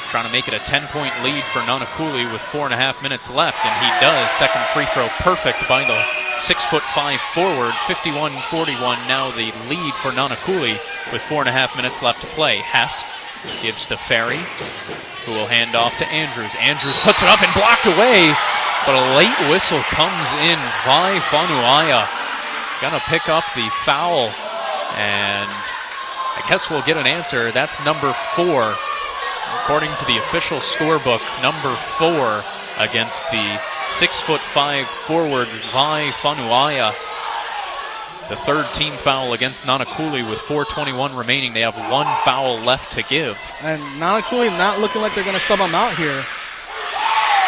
trying to make it a 10-point lead for Nanakuli with 4.5 minutes left, and he does. Second free throw perfect by the 6'5" forward. 51-41 now the lead for Nanakuli with 4.5 minutes left to play. Hess gives to Ferry, who will hand off to Andrews. Andrews puts it up and blocked away, but a late whistle comes in. Vai Fanuaia gonna pick up the foul, and I guess we'll get an answer. That's number 4. According to the official scorebook, number 4 against the 6'5" forward Vai Fanuaia. The third team foul against Nanakuli with 4:21 remaining. They have one foul left to give. And Nanakuli not looking like they're going to sub him out here.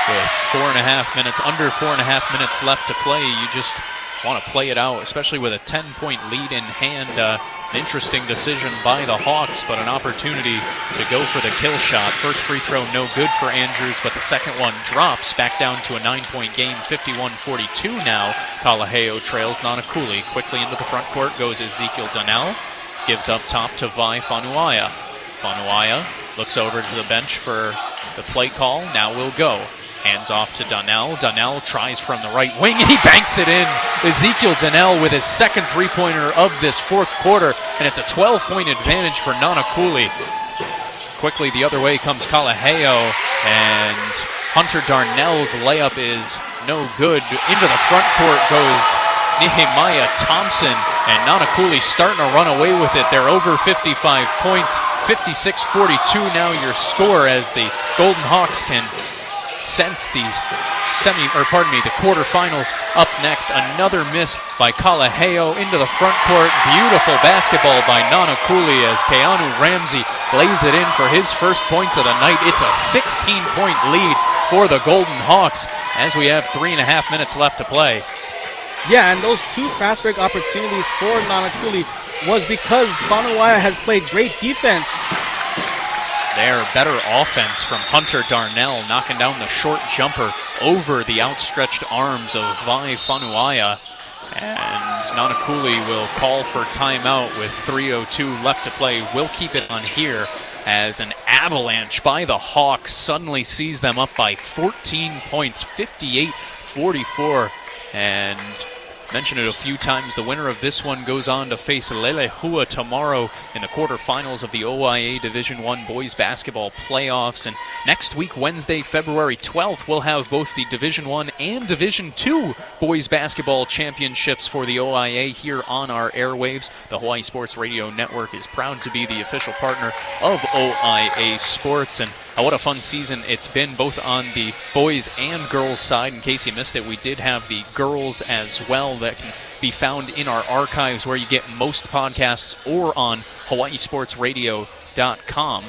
With 4.5 minutes, under 4.5 minutes left to play, you just want to play it out, especially with a 10-point lead in hand. Interesting decision by the Hawks, but an opportunity to go for the kill shot. First free throw no good for Andrews, but the second one drops back down to a 9-point game. 51-42 now. Kalaheo trails Nanakuli. Quickly into the front court goes Ezekiel Donnell. Gives up top to Vai Fanuaia. Fanuaia looks over to the bench for the play call. Now will go. Hands off to Donnell. Donnell tries from the right wing, and he banks it in. Ezekiel Donnell with his second three-pointer of this fourth quarter, and it's a 12-point advantage for Nanakuli. Quickly the other way comes Kalaheo, and Hunter Darnell's layup is no good. Into the front court goes Nehemiah Thompson, and Nanakuli starting to run away with it. They're over 55 points. 56-42 now your score, as the Golden Hawks can sense these the quarterfinals up next. Another miss by Kalaheo into the front court. Beautiful basketball by Nanakuli as Keanu Ramsey lays it in for his first points of the night. It's a 16-point lead for the Golden Hawks as we have 3.5 minutes left to play. Yeah, and those two fast break opportunities for Nanakuli was because Fanuaia has played great defense. There, better offense from Hunter Darnell, knocking down the short jumper over the outstretched arms of Vai Fanuaia. And Nanakuli will call for timeout with 3:02 left to play. We'll keep it on here as an avalanche by the Hawks suddenly sees them up by 14 points, 58-44. And mentioned it a few times, the winner of this one goes on to face Kalaheo tomorrow in the quarterfinals of the OIA Division I Boys Basketball Playoffs. And next week, Wednesday, February 12th, we'll have both the Division I and Division II Boys Basketball Championships for the OIA here on our airwaves. The Hawaii Sports Radio Network is proud to be the official partner of OIA Sports. And what a fun season it's been, both on the boys and girls side. In case you missed it, we did have the girls as well that can be found in our archives where you get most podcasts, or on hawaiisportsradio.com.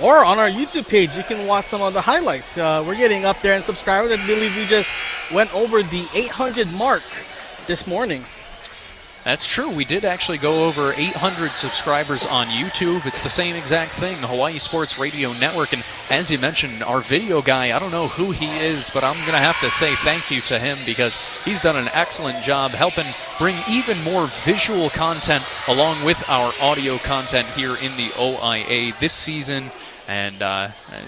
Or on our YouTube page, you can watch some of the highlights. We're getting up there in subscribers. I believe we just went over the 800 mark this morning. That's true. We did actually go over 800 subscribers on YouTube. It's the same exact thing, the Hawaii Sports Radio Network. And as you mentioned, our video guy, I don't know who he is, but I'm going to have to say thank you to him, because he's done an excellent job helping bring even more visual content along with our audio content here in the OIA this season. And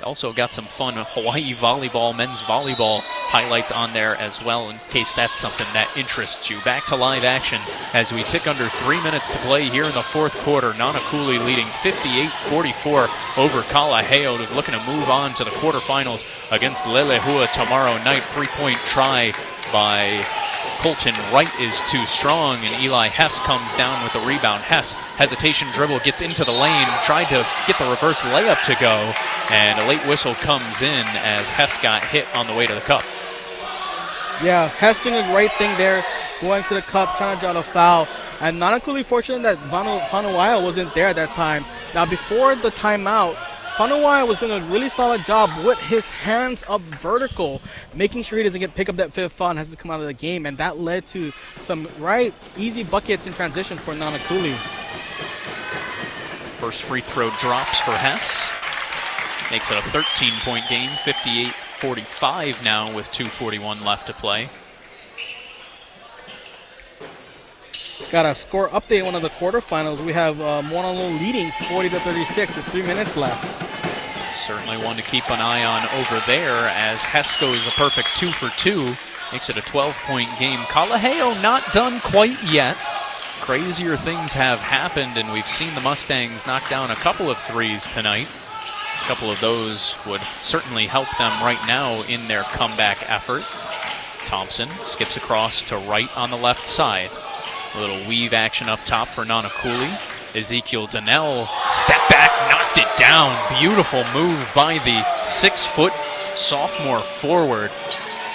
also got some fun Hawaii volleyball, men's volleyball highlights on there as well, in case that's something that interests you. Back to live action as we tick under 3 minutes to play here in the fourth quarter. Nanakuli leading 58-44 over Kalaheo, looking to move on to the quarterfinals against Kalaheo tomorrow night. 3-point try by Colton Wright is too strong, and Eli Hess comes down with the rebound. Hess, hesitation dribble, gets into the lane, tried to get the reverse layup to go, and a late whistle comes in as Hess got hit on the way to the cup. Yeah, Hess doing a great thing there, going to the cup, trying to draw the foul. And Nanakuli fortunate that Vanuatu wasn't there at that time. Now, before the timeout, Vanuatu was doing a really solid job with his hands up vertical, making sure he doesn't pick up that fifth foul and has to come out of the game, and that led to some easy buckets in transition for Nanakuli. First free throw drops for Hess. Makes it a 13-point game, 58-45 now with 2:41 left to play. Got a score update in one of the quarterfinals. We have Moanalo leading 40-36 with 3 minutes left. Certainly one to keep an eye on over there, as Hess goes a perfect 2 for 2. Makes it a 12-point game. Kalaheo not done quite yet. Crazier things have happened, and we've seen the Mustangs knock down a couple of threes tonight. A couple of those would certainly help them right now in their comeback effort. Thompson skips across to Wright on the left side. A little weave action up top for Nanakuli. Ezekiel Donnell, step back, knocked it down. Beautiful move by the 6-foot sophomore forward.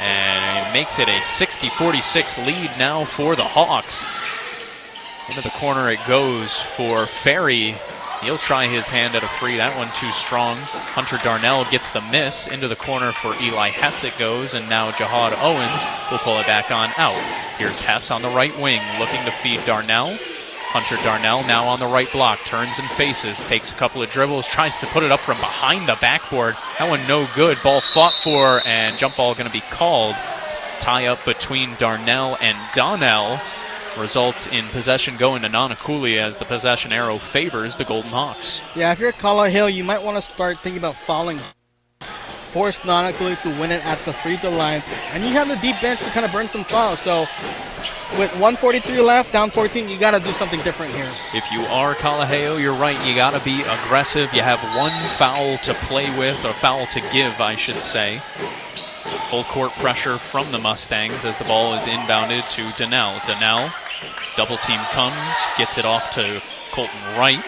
And it makes it a 60-46 lead now for the Hawks. Into the corner it goes for Ferry. He'll try his hand at a three. That one too strong. Hunter Darnell gets the miss. Into the corner for Eli Hess it goes, and now Jahad Owens will pull it back on out. Here's Hess on the right wing, looking to feed Darnell. Hunter Darnell now on the right block, turns and faces, takes a couple of dribbles, tries to put it up from behind the backboard. That one no good. Ball fought for, and jump ball going to be called. Tie up between Darnell and Donnell results in possession going to Nanakuli, as the possession arrow favors the Golden Hawks. Yeah, if you're Kalaheo, you might want to start thinking about fouling. Force Nanakuli to win it at the free throw line. And you have the deep bench to kind of burn some fouls. So with 1:43 left, down 14, you got to do something different here. If you are Kalaheo, you're right. You got to be aggressive. You have one foul to play with, or foul to give, I should say. Full court pressure from the Mustangs as the ball is inbounded to Donnell. Donnell, double team comes, gets it off to Colton Wright.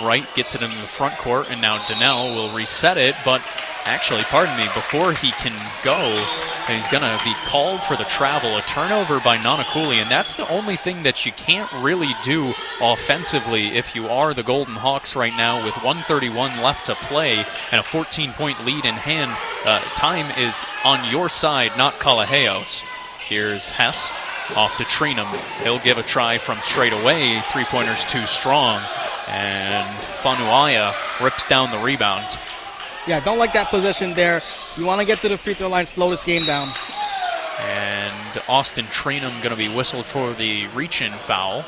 Wright gets it into the front court, and now Donnell will reset it, but actually, pardon me, before he can go, he's going to be called for the travel. A turnover by Nanakuli, and that's the only thing that you can't really do offensively if you are the Golden Hawks right now with 1:31 left to play and a 14-point lead in hand. Time is on your side, not Kalaheo's. Here's Hess off to Trinum. He'll give a try from straight away. Three-pointer's too strong, and Vanuatu rips down the rebound. Yeah, don't like that possession there. You want to get to the free throw line, slow this game down. And Austin Trinum going to be whistled for the reach-in foul.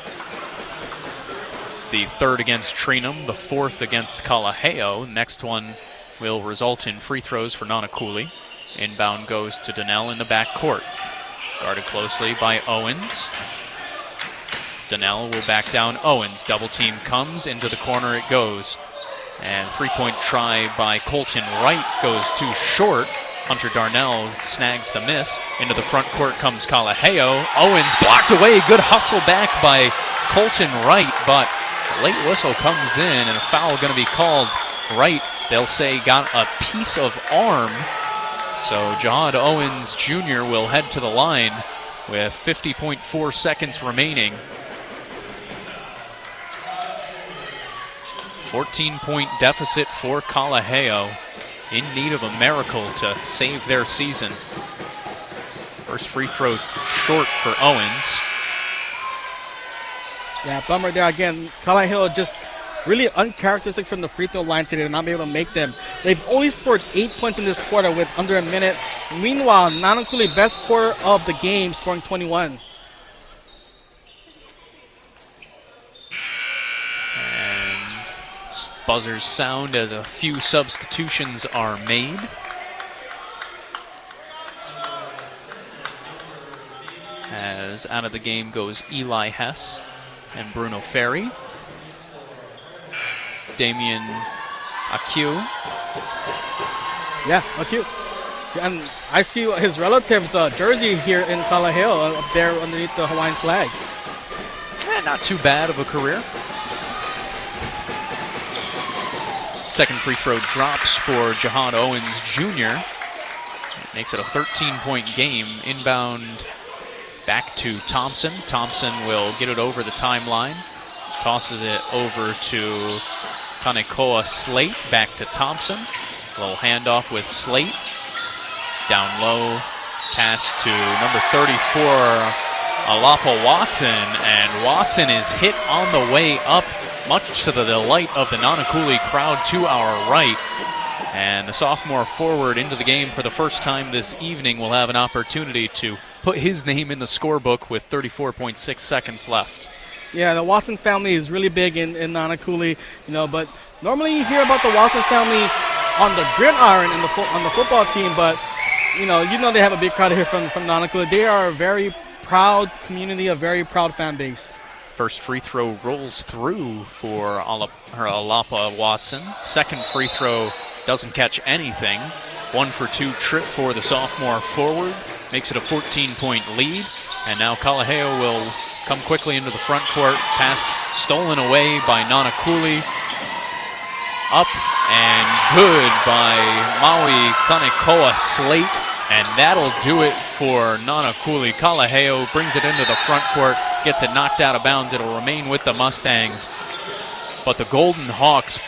was the third against Trinum, the fourth against Kalaheo. Next one will result in free throws for Nanakuli. Inbound goes to Donnell in the back court. Guarded closely by Owens. Donnell will back down Owens. Double team comes, into the corner it goes. And three-point try by Colton Wright goes too short. Hunter Darnell snags the miss. Into the front court comes Kalaheo. Owens blocked away. Good hustle back by Colton Wright, but a late whistle comes in and a foul going to be called. Wright, they'll say, got a piece of arm. So Jihad Owens Jr. will head to the line with 50.4 seconds remaining. 14-point deficit for Kalaheo, in need of a miracle to save their season. First free throw short for Owens. Yeah, bummer there again. Kalaheo just really uncharacteristic from the free throw line today. They're not be able to make them. They've only scored 8 points in this quarter with under a minute. Meanwhile, Nanakuli, best scorer of the game, scoring 21. Buzzers sound as a few substitutions are made. As out of the game goes Eli Hess and Bruno Ferry. Damian Acu. Yeah, Acu. And I see his relative's jersey here in Kalaheo up there underneath the Hawaiian flag. Not too bad of a career. Second free throw drops for Jihad Owens Jr. Makes it a 13-point game. Inbound back to Thompson. Thompson will get it over the timeline. Tosses it over to Kanekoa Slate. Back to Thompson. A little handoff with Slate. Down low. Pass to number 34, Alapa Watson. And Watson is hit on the way up, much to the delight of the Nanakuli crowd to our right. And the sophomore forward into the game for the first time this evening will have an opportunity to put his name in the scorebook with 34.6 seconds left. Yeah, the Watson family is really big in Nanakuli, but normally you hear about the Watson family on the gridiron on the football team, but you know they have a big crowd here from Nanakuli. They are a very proud community, a very proud fan base. First free throw rolls through for Alapa Watson. Second free throw doesn't catch anything. 1 for 2 trip for the sophomore forward. Makes it a 14-point lead. And now Kalaheo will come quickly into the front court. Pass stolen away by Nanakuli. Up and good by Maui Kanekoa Slate. And that'll do it for Nanakuli. Kalaheo brings it into the front court, gets it knocked out of bounds. It'll remain with the Mustangs. But the Golden Hawks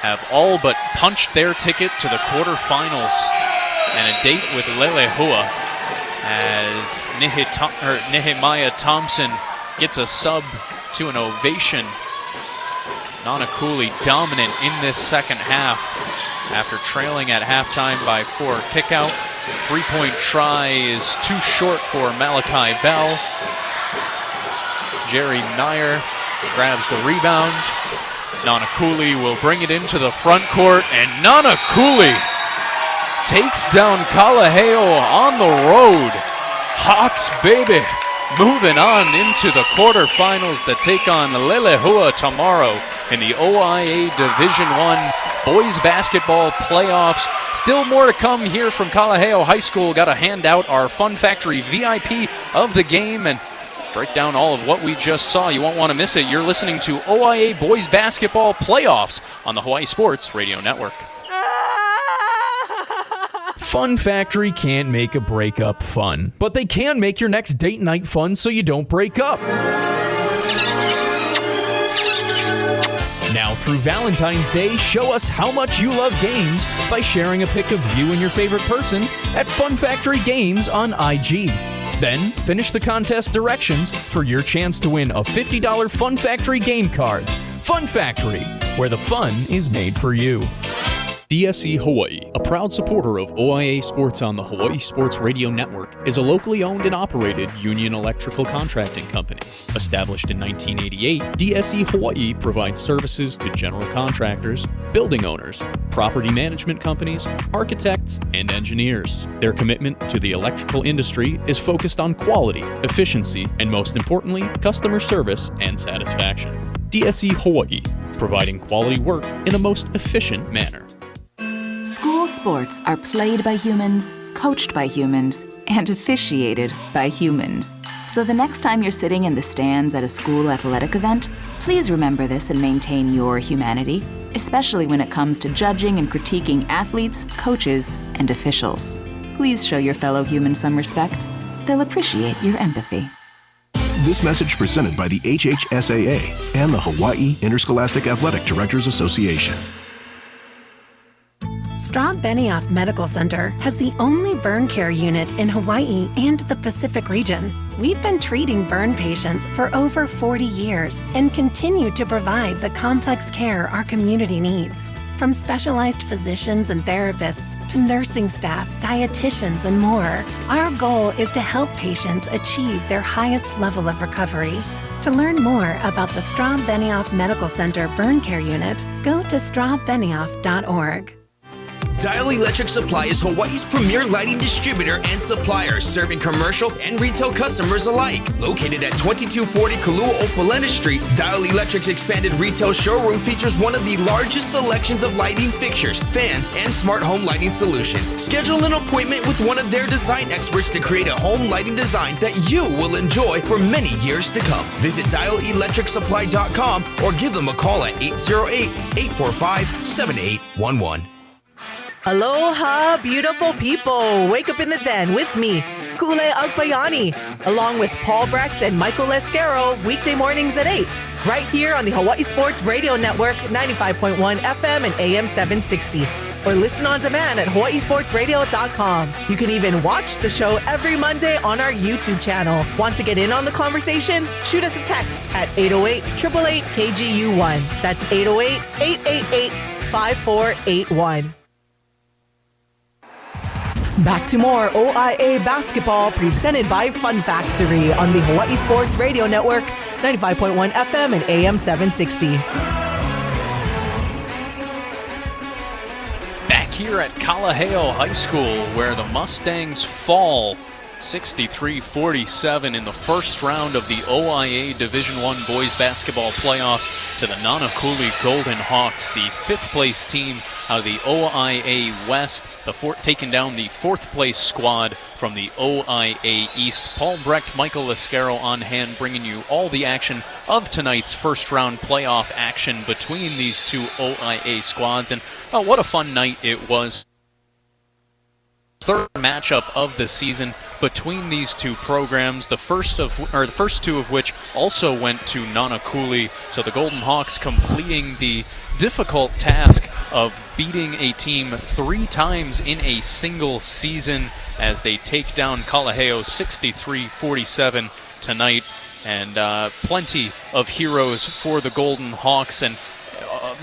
have all but punched their ticket to the quarterfinals and a date with Lelehua as Nehemiah Thompson gets a sub to an ovation. Nanakuli dominant in this second half after trailing at halftime by 4. Kickout. Three-point try is too short for Malachi Bell. Jerry Nair grabs the rebound. Nanakuli will bring it into the front court, and Nanakuli takes down Kalaheo on the road. Hawks, baby, moving on into the quarterfinals to take on Lelehua tomorrow in the OIA Division I Boys Basketball Playoffs. Still more to come here from Kalaheo High School. Got to hand out our Fun Factory VIP of the game and break down all of what we just saw. You won't want to miss it. You're listening to OIA Boys Basketball Playoffs on the Hawaii Sports Radio Network. Fun Factory can't make a breakup fun, but they can make your next date night fun so you don't break up. Now through Valentine's Day, show us how much you love games by sharing a pic of you and your favorite person at Fun Factory Games on IG. Then finish the contest directions for your chance to win a $50 Fun Factory game card. Fun Factory, where the fun is made for you. DSE Hawaii, a proud supporter of OIA Sports on the Hawaii Sports Radio Network, is a locally owned and operated union electrical contracting company. Established in 1988, DSE Hawaii provides services to general contractors, building owners, property management companies, architects, and engineers. Their commitment to the electrical industry is focused on quality, efficiency, and most importantly, customer service and satisfaction. DSE Hawaii, providing quality work in the most efficient manner. School sports are played by humans, coached by humans, and officiated by humans. So the next time you're sitting in the stands at a school athletic event, please remember this and maintain your humanity, especially when it comes to judging and critiquing athletes, coaches, and officials. Please show your fellow humans some respect. They'll appreciate your empathy. This message presented by the HHSAA and the Hawaii Interscholastic Athletic Directors Association. Straw Benioff Medical Center has the only burn care unit in Hawaii and the Pacific region. We've been treating burn patients for over 40 years and continue to provide the complex care our community needs. From specialized physicians and therapists to nursing staff, dietitians, and more, our goal is to help patients achieve their highest level of recovery. To learn more about the Straw Benioff Medical Center Burn Care Unit, go to strawbenioff.org. Dial Electric Supply is Hawaii's premier lighting distributor and supplier, serving commercial and retail customers alike. Located at 2240 Kalu'opolena Street, Dial Electric's expanded retail showroom features one of the largest selections of lighting fixtures, fans, and smart home lighting solutions. Schedule an appointment with one of their design experts to create a home lighting design that you will enjoy for many years to come. Visit dialelectricsupply.com or give them a call at 808-845-7811. Aloha, beautiful people. Wake up in the den with me, Kule Agbayani, along with Paul Brecht and Michael Lescaro, weekday mornings at 8, right here on the Hawaii Sports Radio Network, 95.1 FM and AM 760. Or listen on demand at hawaiisportsradio.com. You can even watch the show every Monday on our YouTube channel. Want to get in on the conversation? Shoot us a text at 808-888-KGU1. That's 808-888-5481. Back to more OIA basketball presented by Fun Factory on the Hawaii Sports Radio Network, 95.1 FM and AM 760. Back here at Kalaheo High School, where the Mustangs fall 63-47 in the first round of the OIA Division I Boys Basketball Playoffs to the Nanakuli Golden Hawks, the fifth-place team out of the OIA West, taking down the fourth-place squad from the OIA East. Paul Brecht, Michael Lescaro on hand, bringing you all the action of tonight's first-round playoff action between these two OIA squads. And what a fun night it was. Third matchup of the season between these two programs, the first two of which also went to Nanakuli. So the Golden Hawks completing the difficult task of beating a team 3 times in a single season as they take down Kalaheo 63-47 tonight. And plenty of heroes for the Golden Hawks, and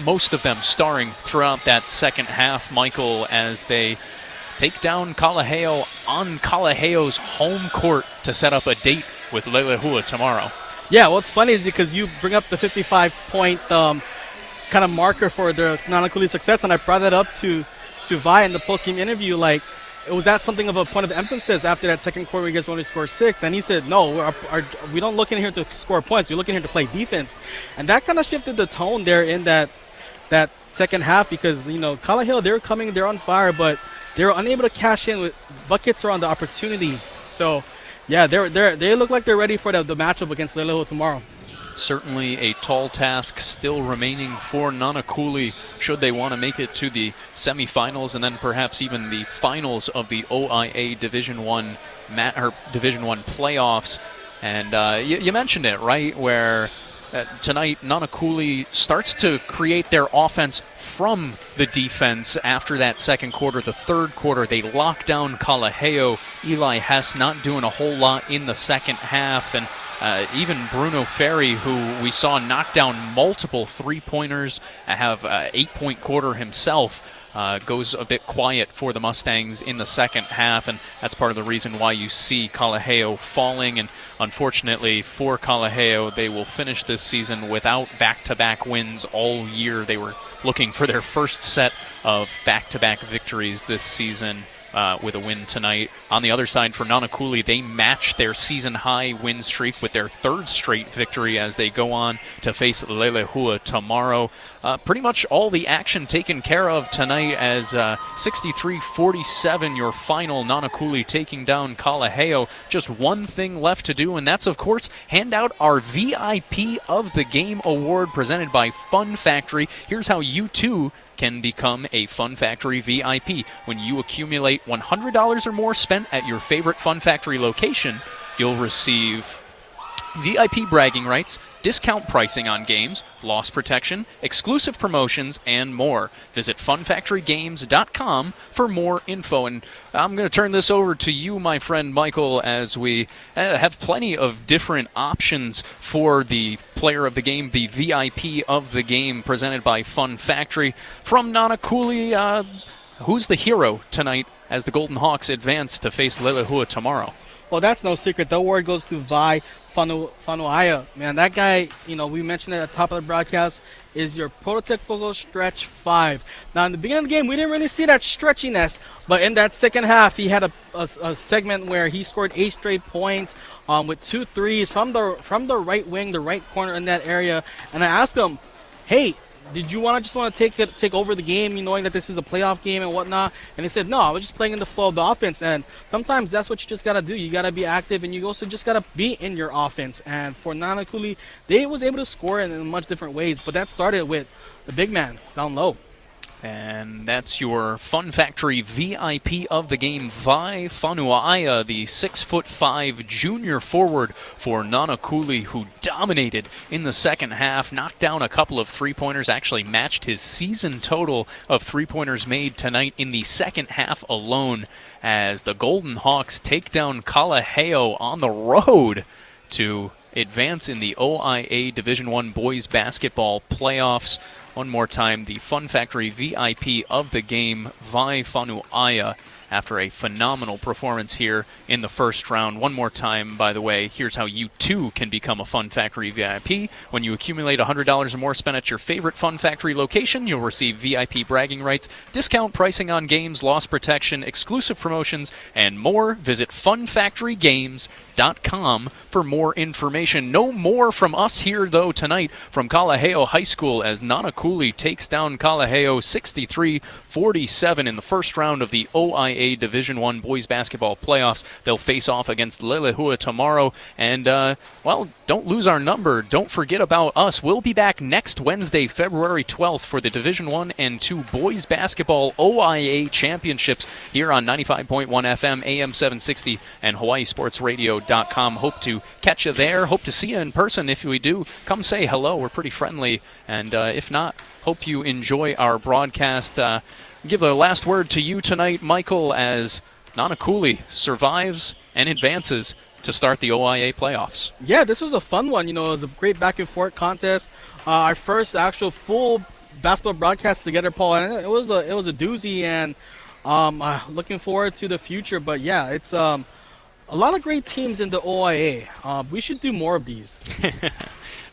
most of them starring throughout that second half, Michael, as they take down Kalaheo on Kalaheo's home court to set up a date with Lelehua tomorrow. Yeah, what's funny is because you bring up the 55-point kind of marker for the Nanakuli success, and I brought that up to Vi in the post-game interview. Like, was that something of a point of emphasis after that second quarter where you guys only scored 6? And he said, no, we don't look in here to score points. We look in here to play defense. And that kind of shifted the tone there in that second half, because, you know, Kalaheo, they're on fire, but they were unable to cash in with buckets around the opportunity. So, yeah, they look like they're ready for the matchup against Lelehua tomorrow. Certainly a tall task still remaining for Nanakuli should they want to make it to the semifinals and then perhaps even the finals of the OIA Division I playoffs. And you mentioned it, right, where tonight Nanakuli starts to create their offense from the defense after that second quarter. The third quarter, they lock down Kalaheo. Eli Hess not doing a whole lot in the second half, and even Bruno Ferry, who we saw knock down multiple three-pointers, have an 8-point quarter himself. goes a bit quiet for the Mustangs in the second half, and that's part of the reason why you see Kalaheo falling. And unfortunately for Kalaheo, they will finish this season without back-to-back wins all year. They were looking for their first set of back-to-back victories this season with a win tonight. On the other side for Nanakuli, they match their season-high win streak with their third straight victory as they go on to face Lelehua tomorrow. Pretty much all the action taken care of tonight as 63-47 your final, Nanakuli taking down Kalaheo. Just one thing left to do, and that's, of course, hand out our VIP of the Game award presented by Fun Factory. Here's how you, too, can become a Fun Factory VIP. When you accumulate $100 or more spent at your favorite Fun Factory location, you'll receive VIP bragging rights, discount pricing on games, loss protection, exclusive promotions, and more. Visit funfactorygames.com for more info. And I'm going to turn this over to you, my friend Michael, as we have plenty of different options for the player of the game, the VIP of the game, presented by Fun Factory. From Nanakuli, who's the hero tonight as the Golden Hawks advance to face Lelehua tomorrow? Well, that's no secret. The award goes to Vi Fanuaia. Man, that guy, we mentioned at the top of the broadcast, is your prototypical stretch 5. Now, in the beginning of the game, we didn't really see that stretchiness, but in that second half, he had a segment where he scored 8 straight points with 2 threes from the right wing, the right corner in that area. And I asked him, hey, did you just want to take over the game, knowing that this is a playoff game and whatnot? And he said, no, I was just playing in the flow of the offense. And sometimes that's what you just got to do. You got to be active, and you also just got to be in your offense. And for Nanakuli, they was able to score in much different ways. But that started with the big man down low. And that's your Fun Factory VIP of the game, Vi Fanuaia, the 6'5" junior forward for Nanakuli, who dominated in the second half, knocked down a couple of three-pointers, actually matched his season total of three-pointers made tonight in the second half alone, as the Golden Hawks take down Kalaheo on the road to advance in the OIA Division I Boys Basketball Playoffs. One more time, the Fun Factory VIP of the game, Vi Fanuaia, after a phenomenal performance here in the first round. One more time, by the way, here's how you too can become a Fun Factory VIP. When you accumulate $100 or more spent at your favorite Fun Factory location, you'll receive VIP bragging rights, discount pricing on games, loss protection, exclusive promotions, and more. Visit funfactorygames.com for more information. No more from us here, though, tonight from Kalaheo High School, as Nanakuli takes down Kalaheo 63-47 in the first round of the OIA Division I Boys Basketball Playoffs. They'll face off against Lelehua tomorrow. And, don't lose our number. Don't forget about us. We'll be back next Wednesday, February 12th, for the Division I and II Boys Basketball OIA Championships here on 95.1 FM, AM 760, and HawaiiSportsRadio.com. Hope to catch you there. Hope to see you in person. If we do, come say hello. We're pretty friendly. And if not, hope you enjoy our broadcast. Give the last word to you tonight, Michael, as Nanakuli survives and advances to start the OIA playoffs. Yeah, this was a fun one. It was a great back-and-forth contest. Our first actual full basketball broadcast together, Paul, and it was a doozy, and looking forward to the future. But, yeah, it's a lot of great teams in the OIA. We should do more of these.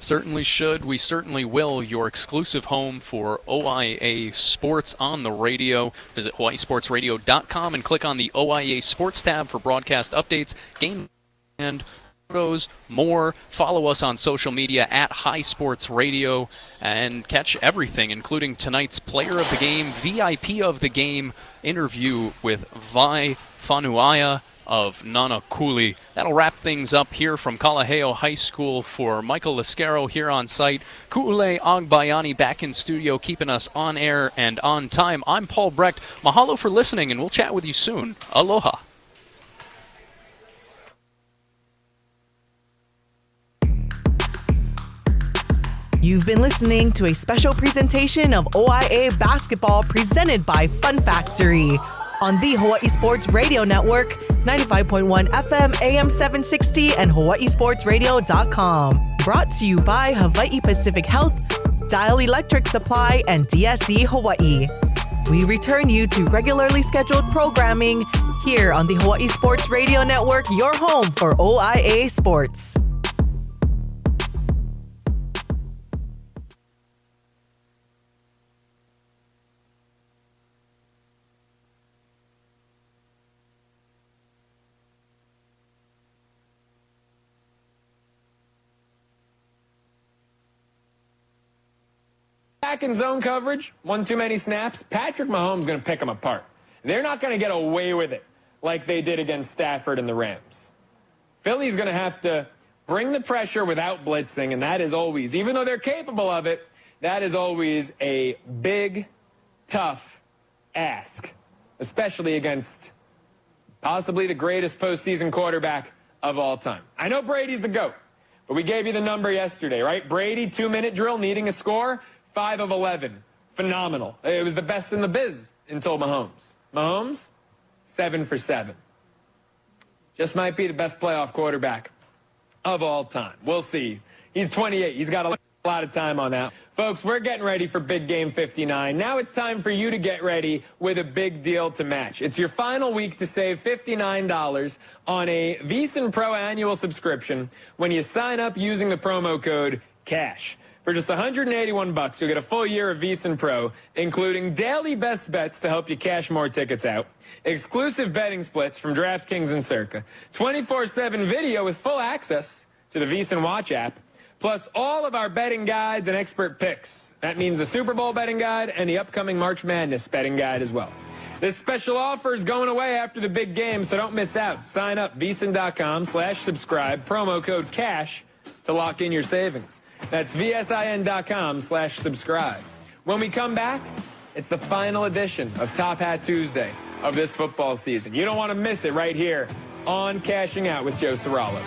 Certainly should. We certainly will. Your exclusive home for OIA Sports on the radio. Visit HawaiiSportsRadio.com and click on the OIA Sports tab for broadcast updates, game and photos, more. Follow us on social media at High Sports Radio and catch everything, including tonight's Player of the Game, VIP of the Game interview with Vi Fanuaia of Nanakuli. That'll wrap things up here from Kalaheo High School. For Michael Lascaro here on site, Ku'ule Agbayani back in studio, keeping us on air and on time. I'm Paul Brecht. Mahalo for listening, and we'll chat with you soon. Aloha. You've been listening to a special presentation of OIA Basketball presented by Fun Factory on the Hawaii Sports Radio Network, 95.1 FM, AM 760, and HawaiiSportsRadio.com. Brought to you by Hawaii Pacific Health, Dial Electric Supply, and DSE Hawaii. We return you to regularly scheduled programming here on the Hawaii Sports Radio Network, your home for OIA Sports. Back in zone coverage, one too many snaps, Patrick Mahomes is going to pick them apart. They're not going to get away with it like they did against Stafford and the Rams. Philly's going to have to bring the pressure without blitzing, and that is always, even though they're capable of it, that is always a big, tough ask, especially against possibly the greatest postseason quarterback of all time. I know Brady's the GOAT, but we gave you the number yesterday, right? Brady, 2-minute drill, needing a score, 5 of 11. Phenomenal. It was the best in the biz until Mahomes. Mahomes, 7 for 7. Just might be the best playoff quarterback of all time. We'll see. He's 28. He's got a lot of time on that. Folks, we're getting ready for Big Game 59. Now it's time for you to get ready with a big deal to match. It's your final week to save $59 on a VEASAN Pro annual subscription when you sign up using the promo code CASH. For just $181, you'll get a full year of VEASAN Pro, including daily best bets to help you cash more tickets out, exclusive betting splits from DraftKings and Circa, 24/7 video with full access to the VEASAN Watch app, plus all of our betting guides and expert picks. That means the Super Bowl betting guide and the upcoming March Madness betting guide as well. This special offer is going away after the big game, so don't miss out. Sign up, VEASAN.com/subscribe, promo code CASH to lock in your savings. That's VSIN.com/subscribe. When we come back, it's the final edition of Top Hat Tuesday of this football season. You don't want to miss it right here on Cashing Out with Joe Serralo.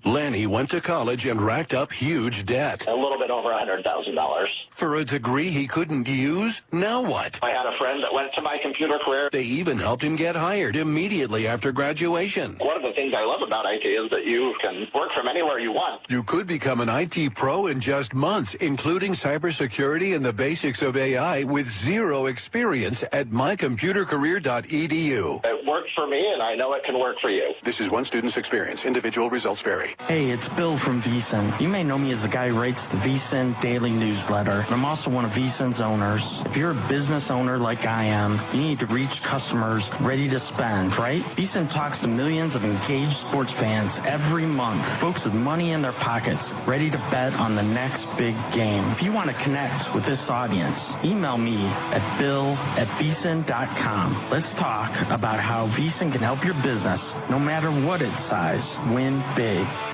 Lanny went to college and racked up huge debt. A little bit over $100,000. For a degree he couldn't use? Now what? I had a friend that went to my computer career. They even helped him get hired immediately after graduation. One of the things I love about IT is that you can work from anywhere you want. You could become an IT pro in just months, including cybersecurity and the basics of AI with zero experience at mycomputercareer.edu. It worked for me, and I know it can work for you. This is one student's experience. Individual results vary. Hey, it's Bill from VEASAN. You may know me as the guy who writes the VEASAN Daily Newsletter. I'm also one of VEASAN's owners. If you're a business owner like I am, you need to reach customers ready to spend, right? VEASAN talks to millions of engaged sports fans every month, folks with money in their pockets, ready to bet on the next big game. If you want to connect with this audience, email me at bill@VEASAN.com. Let's talk about how VEASAN can help your business, no matter what its size, win big.